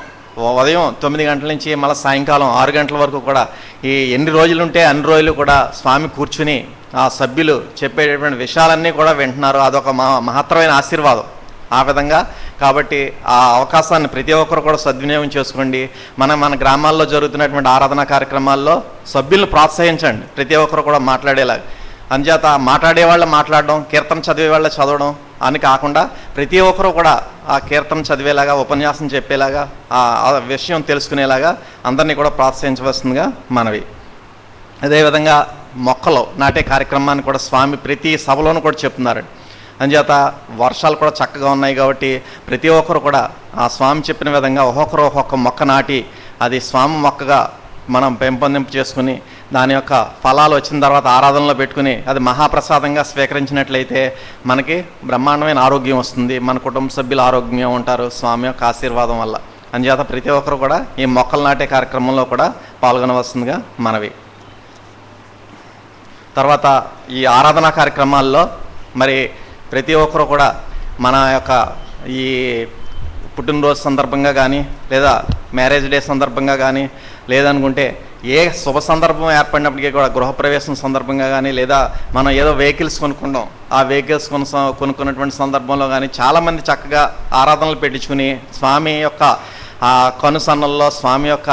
ఉదయం 9 గంటల నుంచి మళ్ళీ సాయంకాలం 6 గంటల వరకు కూడా ఈ ఎన్ని రోజులు ఉంటే అన్ని రోజులు కూడా స్వామి కూర్చుని ఆ సభ్యులు చెప్పేటటువంటి విషయాలన్నీ కూడా వింటున్నారు. అదొక మహత్తరమైన ఆశీర్వాదం ఆ విధంగా. కాబట్టి ఆ అవకాశాన్ని ప్రతి ఒక్కరు కూడా సద్వినియోగం చేసుకోండి. మన గ్రామాల్లో జరుగుతున్నటువంటి ఆరాధనా కార్యక్రమాల్లో సభ్యులను ప్రోత్సహించండి, ప్రతి ఒక్కరు కూడా మాట్లాడేలాగా. అంచేత మాట్లాడే వాళ్ళు మాట్లాడడం, కీర్తన చదివే వాళ్ళు చదవడం అని కాకుండా ప్రతి ఒక్కరు కూడా ఆ కీర్తన చదివేలాగా, ఉపన్యాసం చెప్పేలాగా, ఆ విషయం తెలుసుకునేలాగా అందరినీ కూడా ప్రోత్సహించవలసిందిగా మనవి. అదేవిధంగా మొక్కలు నాటే కార్యక్రమాన్ని కూడా స్వామి ప్రతి సభలోనూ కూడా చెప్తున్నారు. అంచేత వర్షాలు కూడా చక్కగా ఉన్నాయి కాబట్టి ప్రతి ఒక్కరు కూడా ఆ స్వామి చెప్పిన విధంగా ఒక్కొక్క మొక్క నాటి అది స్వామి మొక్కగా మనం పెంపొందింపు చేసుకుని దాని యొక్క ఫలాలు వచ్చిన తర్వాత ఆరాధనలో పెట్టుకుని అది మహాప్రసాదంగా స్వీకరించినట్లయితే మనకి బ్రహ్మాండమైన ఆరోగ్యం వస్తుంది, మన కుటుంబ సభ్యులు ఆరోగ్యంగా ఉంటారు స్వామి యొక్క ఆశీర్వాదం వల్ల. అందుచేత ప్రతి ఒక్కరు కూడా ఈ మొక్కలు నాటే కార్యక్రమంలో కూడా పాల్గొనవలసిందిగా మనవి. తర్వాత ఈ ఆరాధనా కార్యక్రమాల్లో మరి ప్రతి ఒక్కరు కూడా మన యొక్క ఈ పుట్టినరోజు సందర్భంగా కానీ లేదా మ్యారేజ్ డే సందర్భంగా కానీ లేదనుకుంటే ఏ శుభ సందర్భం ఏర్పడినప్పటికీ కూడా గృహప్రవేశం సందర్భంగా కానీ లేదా మనం ఏదో వెహికల్స్ కొనుక్కుంటాం, ఆ వెహికల్స్ కొనుక్కున్నటువంటి సందర్భంలో కానీ చాలామంది చక్కగా ఆరాధనలు పెట్టించుకుని స్వామి యొక్క ఆ కనుసన్నల్లో స్వామి యొక్క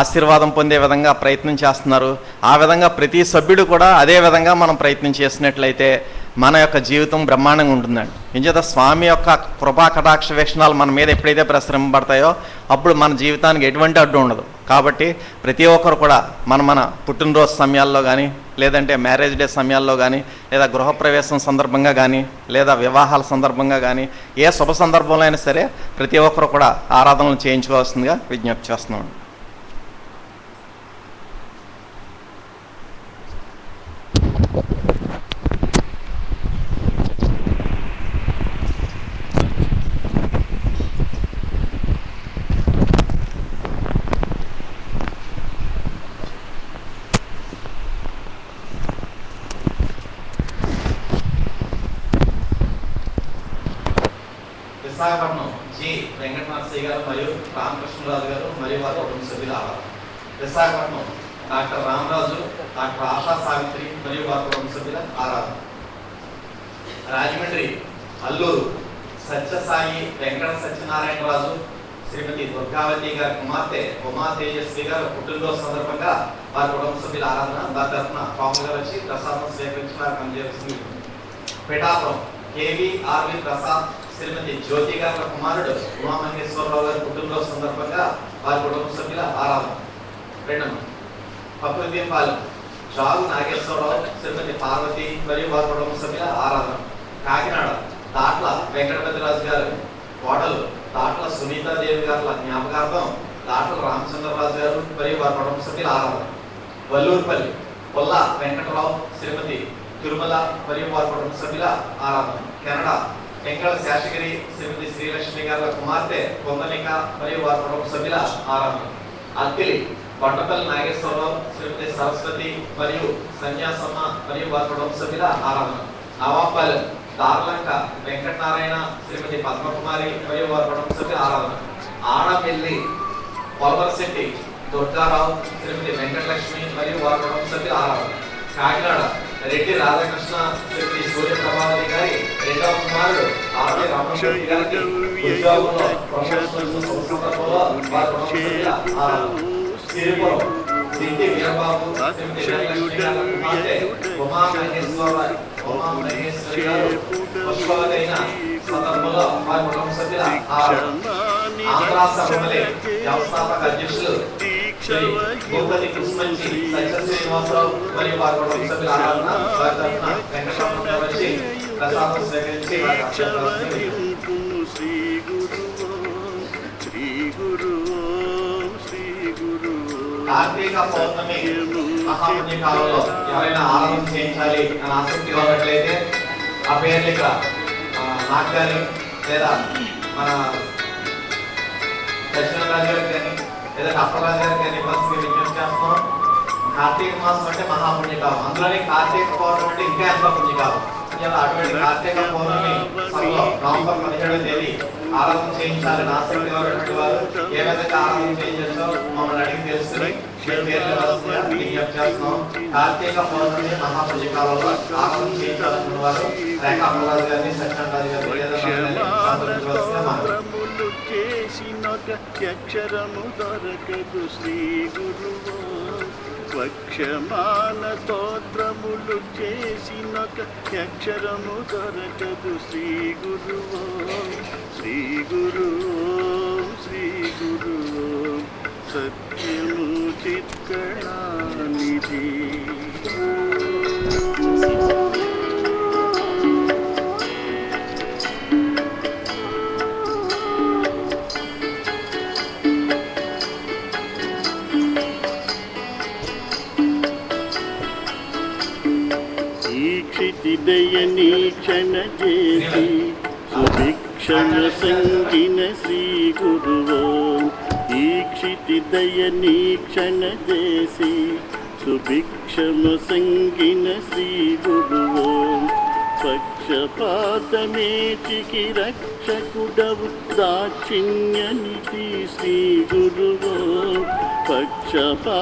ఆశీర్వాదం పొందే విధంగా ప్రయత్నం చేస్తున్నారు. ఆ విధంగా ప్రతి సభ్యుడు కూడా అదే విధంగా మనం ప్రయత్నం చేసినట్లయితే మన యొక్క జీవితం బ్రహ్మాండంగా ఉంటుందండి. ఇంచేత స్వామి యొక్క కృపా కటాక్ష వీక్షణాలు మన మీద ఎప్పుడైతే ప్రసరింపబడతాయో అప్పుడు మన జీవితానికి ఎటువంటి అడ్డు ఉండదు. కాబట్టి ప్రతి ఒక్కరు కూడా మన పుట్టినరోజు సమయాల్లో కానీ లేదంటే మ్యారేజ్ డే సమయాల్లో కానీ లేదా గృహప్రవేశం సందర్భంగా కానీ లేదా వివాహాల సందర్భంగా కానీ ఏ శుభ సందర్భంలో అయినా సరే ప్రతి ఒక్కరు కూడా ఆరాధనలు చేయించుకోవాల్సిందిగా విజ్ఞప్తి చేస్తున్నాం. విశాఖపట్నం జి వెంకటనాథయ్య గారు మరియు రామకృష్ణరాజు గారు మరియు వారి కుటుంబ సభ్యులు ఆరాధన. విశాఖపట్నం డాక్టర్ రామరాజు, డాక్టర్ ఆశా సావిత్రి మరియు వారి కుటుంబ సభ్యుల ఆరాధన. రాజమండ్రి అల్లూరు సత్యసాయి వెంకట సత్యనారాయణరాజు, శ్రీమతి దుర్గావతి గారి కుమార్తె ఉమా తేజస్వి గారు పుట్టినరోజు సందర్భంగా వారి కుటుంబ సభ్యుల ఆరాధన. దాని తరఫున పాములు గారు వచ్చి ప్రసాదం స్వీకరించి వారికి అందజేస్తుంది. పిఠాపురం కేవీఆర్వి ప్రసాద్, శ్రీమతి జ్యోతి గారి కుమారుడు ఉమామహేశ్వరరావు గారి పుట్టినరోజు సందర్భంగా వారి కుటుంబ సభ్యుల ఆరాధన. రెండవ పకృతిపాలెం జాగు నాగేశ్వరరావు, శ్రీమతి పార్వతి మరియు వారి కుటుంబ సభ్యుల ఆరాధన. కాకినాడ దాట్ల వెంకటపతిరాజు గారు కోటలు దాట్ల సునీతాదేవి గారి జ్ఞాపకార్థం దాట్ల రామచంద్రరాజు గారు మరియు వారి కుటుంబ సభ్యుల ఆరాధన. వల్లూరుపల్లి పొల్ల వెంకటరావు, శ్రీమతి తిరుమల మరియు వారి కుటుంబ సభ్యుల ఆరాధన. కెనడా వెంకట శేషగిరి, శ్రీమతి శ్రీలక్ష్మి గారి కుమార్తె పొంగనిక మరియు వారి కుటుంబ సభ్యుల ఆరాధన. అత్తిలి కొండపల్లి నాగేశ్వరరావు, శ్రీమతి సరస్వతి మరియు సన్యాసమ్మ మరియు వారి కుటుంబ సభ్యుల ఆరాధన. నవాపాలెం దార్లంక వెంకటనారాయణ, శ్రీమతి పద్మకుమారి మరియు వారి కుటుంబ సభ్యుల ఆరాధన. ఆడమిల్లి పొలవర్శెట్టి దుర్గారావు, శ్రీమతి వెంకటలక్ష్మి మరియు వారి కుటుంబ సభ్యుల ఆరాధన. కాకినాడ రెడ్డి రాధాకృష్ణ, శ్రీమతి సూర్యప్రభావతి గారి రెండవ కుమారుడు ఆర్వి రామకృష్ణ గారికి ఉద్యోగంలో ప్రమోషన్ సందర్భంలో వారి కుటుంబ సభ్యుల ఆరాధన. సిరిపురం సిద్ధి వీరబాబు, శ్రీమతి వెంకటలక్ష్మి గారి కుమార్తె ఉమామహేశ్వరి గారు పుష్పవతైన సందర్భంలో వారి కుటుంబ సభ్యుల ఆరాధన. ఆంధ్ర సభమలి వ్యవస్థాపక అధ్యక్షులు శ్రీ భూపతి కృష్ణంచి సత్య శ్రీనివాసరావు మరియు వారి కుటుంబ సభ్యుల ఆరాధన. వారి తరఫున వెంకటరమణ వచ్చి ప్రసాదం స్వీకరించి కార్తీక పౌర్ణమి మహాపుణ్య కాలంలో ఎవరైనా ఆరాధన చేయించాలి అని ఆసక్తిగా ఉన్నట్లయితే ఆ పేర్లు ఇక్కడ నాకు కానీ లేదా మన దక్షిణరాజు గారికి కానీ లేదా అప్పరాజు గారికి కానీ ఇవ్వాల్సి విజ్ఞప్తి చేస్తున్నాం. కార్తీక మాసం అంటే మహాపుణ్యకాలం, అందులోని కార్తీక పౌర్ణమి అంటే ఇంకా ఎంతో పుణ్యకాలం. అటువంటి కార్తీక పౌర్ణమి సభలో నవంబర్ 17వ తేదీ ఆరాధన చేయించాలని ఆసక్తిగా ఉన్నటువంటి వారు ఏ విధంగా ఆరాధన చేయించో మమ్మల్ని అడిగి తెలుసుకుని విజ్ఞప్తి చేస్తున్నాం. కార్తీక పౌర్ణమి మహాపుణ్యకాలంలో ఆరాధన చేయించాలనుకున్న వారు రేఖ అప్పరాజు గారిని సత్యనారాయణ గారిని వక్షమాన స్తోత్రములు చేసినొక అక్షరము దొరకదు శ్రీ గురువో శ్రీ గురువో శ్రీ గురువో సత్యము చిత్కళానిధి. దయనీక్షణ చేసి సుభిక్షణ సంగిన శ్రీ గురువో ఈక్షితి దయనీక్షణ చేసి సుభిక్షమ సంగిన శ్రీ గురువో పక్షపాతమేటికి రక్షకుడవు దాక్షిణ్యనిధి శ్రీ గురువో పక్షపాతమేటికి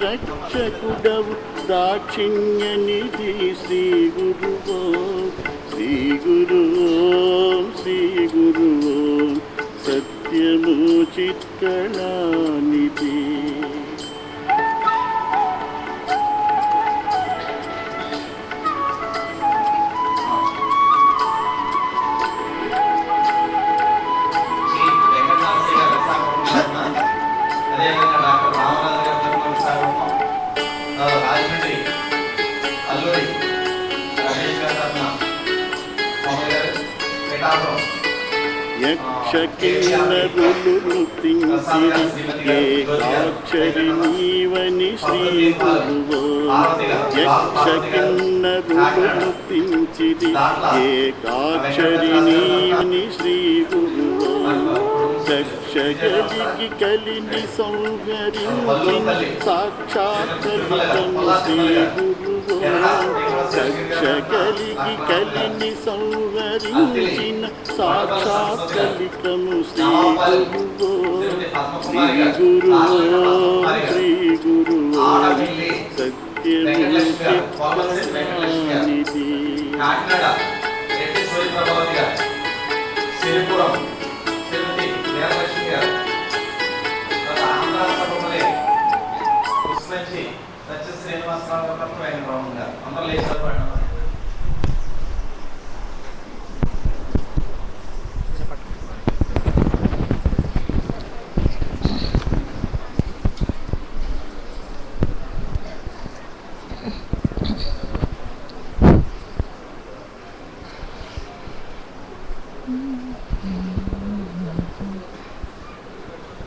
రక్షకుడవు దాక్షిణ్యనిధి శ్రీ గురువో శ్రీ గురువో శ్రీ గురువో సత్యము చిత్కళానిధి. యక్షకిన్నరులు నృతించిరి ఏకాక్షరి నీవని శ్రీ గురువో యక్షకిన్నరులు నృతించిరి ఏకాక్షరి నీవని శ్రీ గురువో దక్షగలికి కలిని సంహరించిన సాక్షాత్కరితము శ్రీ గురువో దక్షగలికి కలిని సంహరించిన సాక్షాత్కరితము శ్రీ గురువో శ్రీ గురువో శ్రీ గురువో సత్యము చిత్కళానిధి.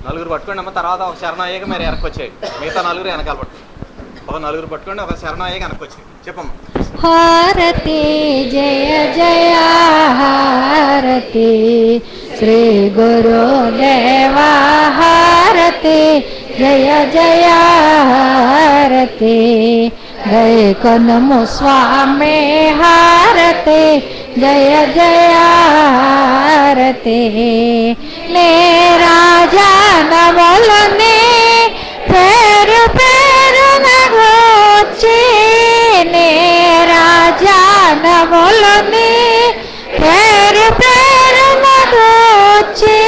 నలుగురు పట్టుకోండి అమ్మ. తర్వాత ఒక శరణం అయ్యాక మీరు వెనక్కొచ్చాయి. మిగతా నలుగురు వెనకాల పట్టుకోండి. ఒక నలుగురు పట్టుకోండి, ఒక శరణం అయ్యాక వెనక్కొచ్చాయి. చెప్పమ్మా. హారతి జయ జయ హారతి శ్రీ గురుదేవ హారతి జయ జయ హారతి గైకొనము స్వామి హారతి జయ జయ హారతి నే రాజా నవలని పేరు పేరు నగోచి నే రాజా నవలని పేరు పేరు నగోచి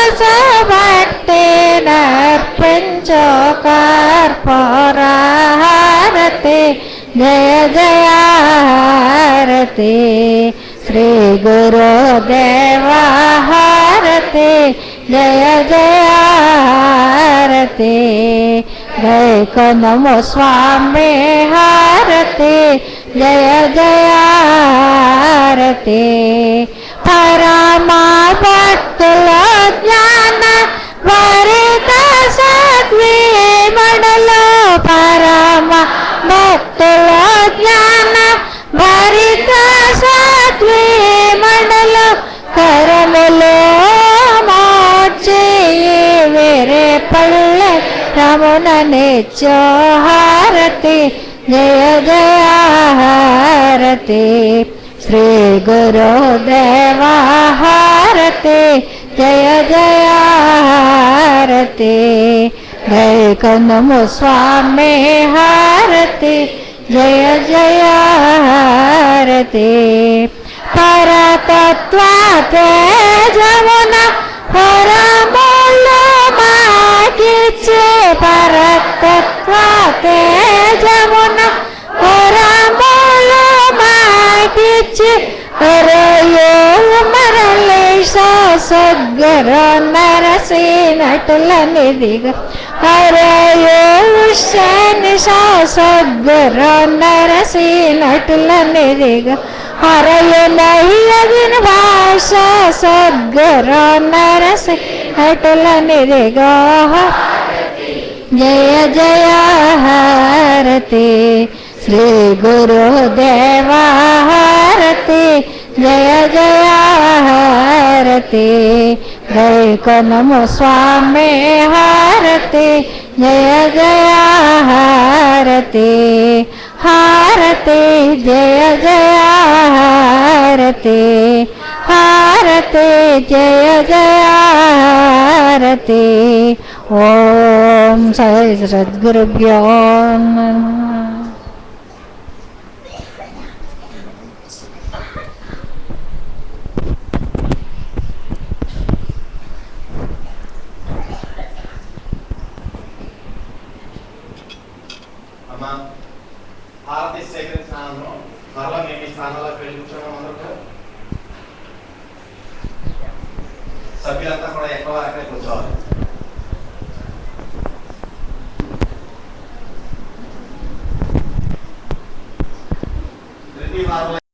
ఆరాధించబట్టి నర్పించో కర్పూర హారతి జయ జయ హారతి శ్రీ గురుదేవ హారతి జయ జయ హారతి గైకొనము స్వామి హారతి జయ జయ హారతి పరమ భక్తుల జ్ఞాన భరిత సద్వి మడలో పరమ భక్తుల జ్ఞాన భరిత సద్వి మడలో కరములో మార్చి వేరే పళ్ళె రమున నిత్యో హారతి జయ జయ హారతి శ్రీ గురుదేవ హారతి జయ జయ హారతి గైకొనము స్వామి హారతి జయ జయ హారతి పరతత్వ తేజమున పరములు మాకిచ్చే పరతత్వ తేజమున పరములు మాకిచ్చే హరయో మరలేశ సద్గుర నరసి నటుల నిధిగ హరయో శని సద్గుర నరసి నటుల నిధిగ హరయో నయ్యగిన భాష సద్గుర నరసి నటుల నిధిగ జయ జయ హారతి శ్రీ గురుదేవ హారతి జయ జయ హారతి వైకొనము స్వామి హారతి జయ జయ హారతి హారతి జయ జయ హారతి హారతి జయ జయ హారతి ఓం సాయి సద్గురుభ్యో నమః. అమ్మా హారతి సేకరించిన మరలా మేము ఈ స్థానాలకు వెళ్ళి కూర్చోవడం అందరూ సభ్యులంతా కూడా ఎక్కడ అక్కడే కూర్చోవాలి. ప్రతి వారం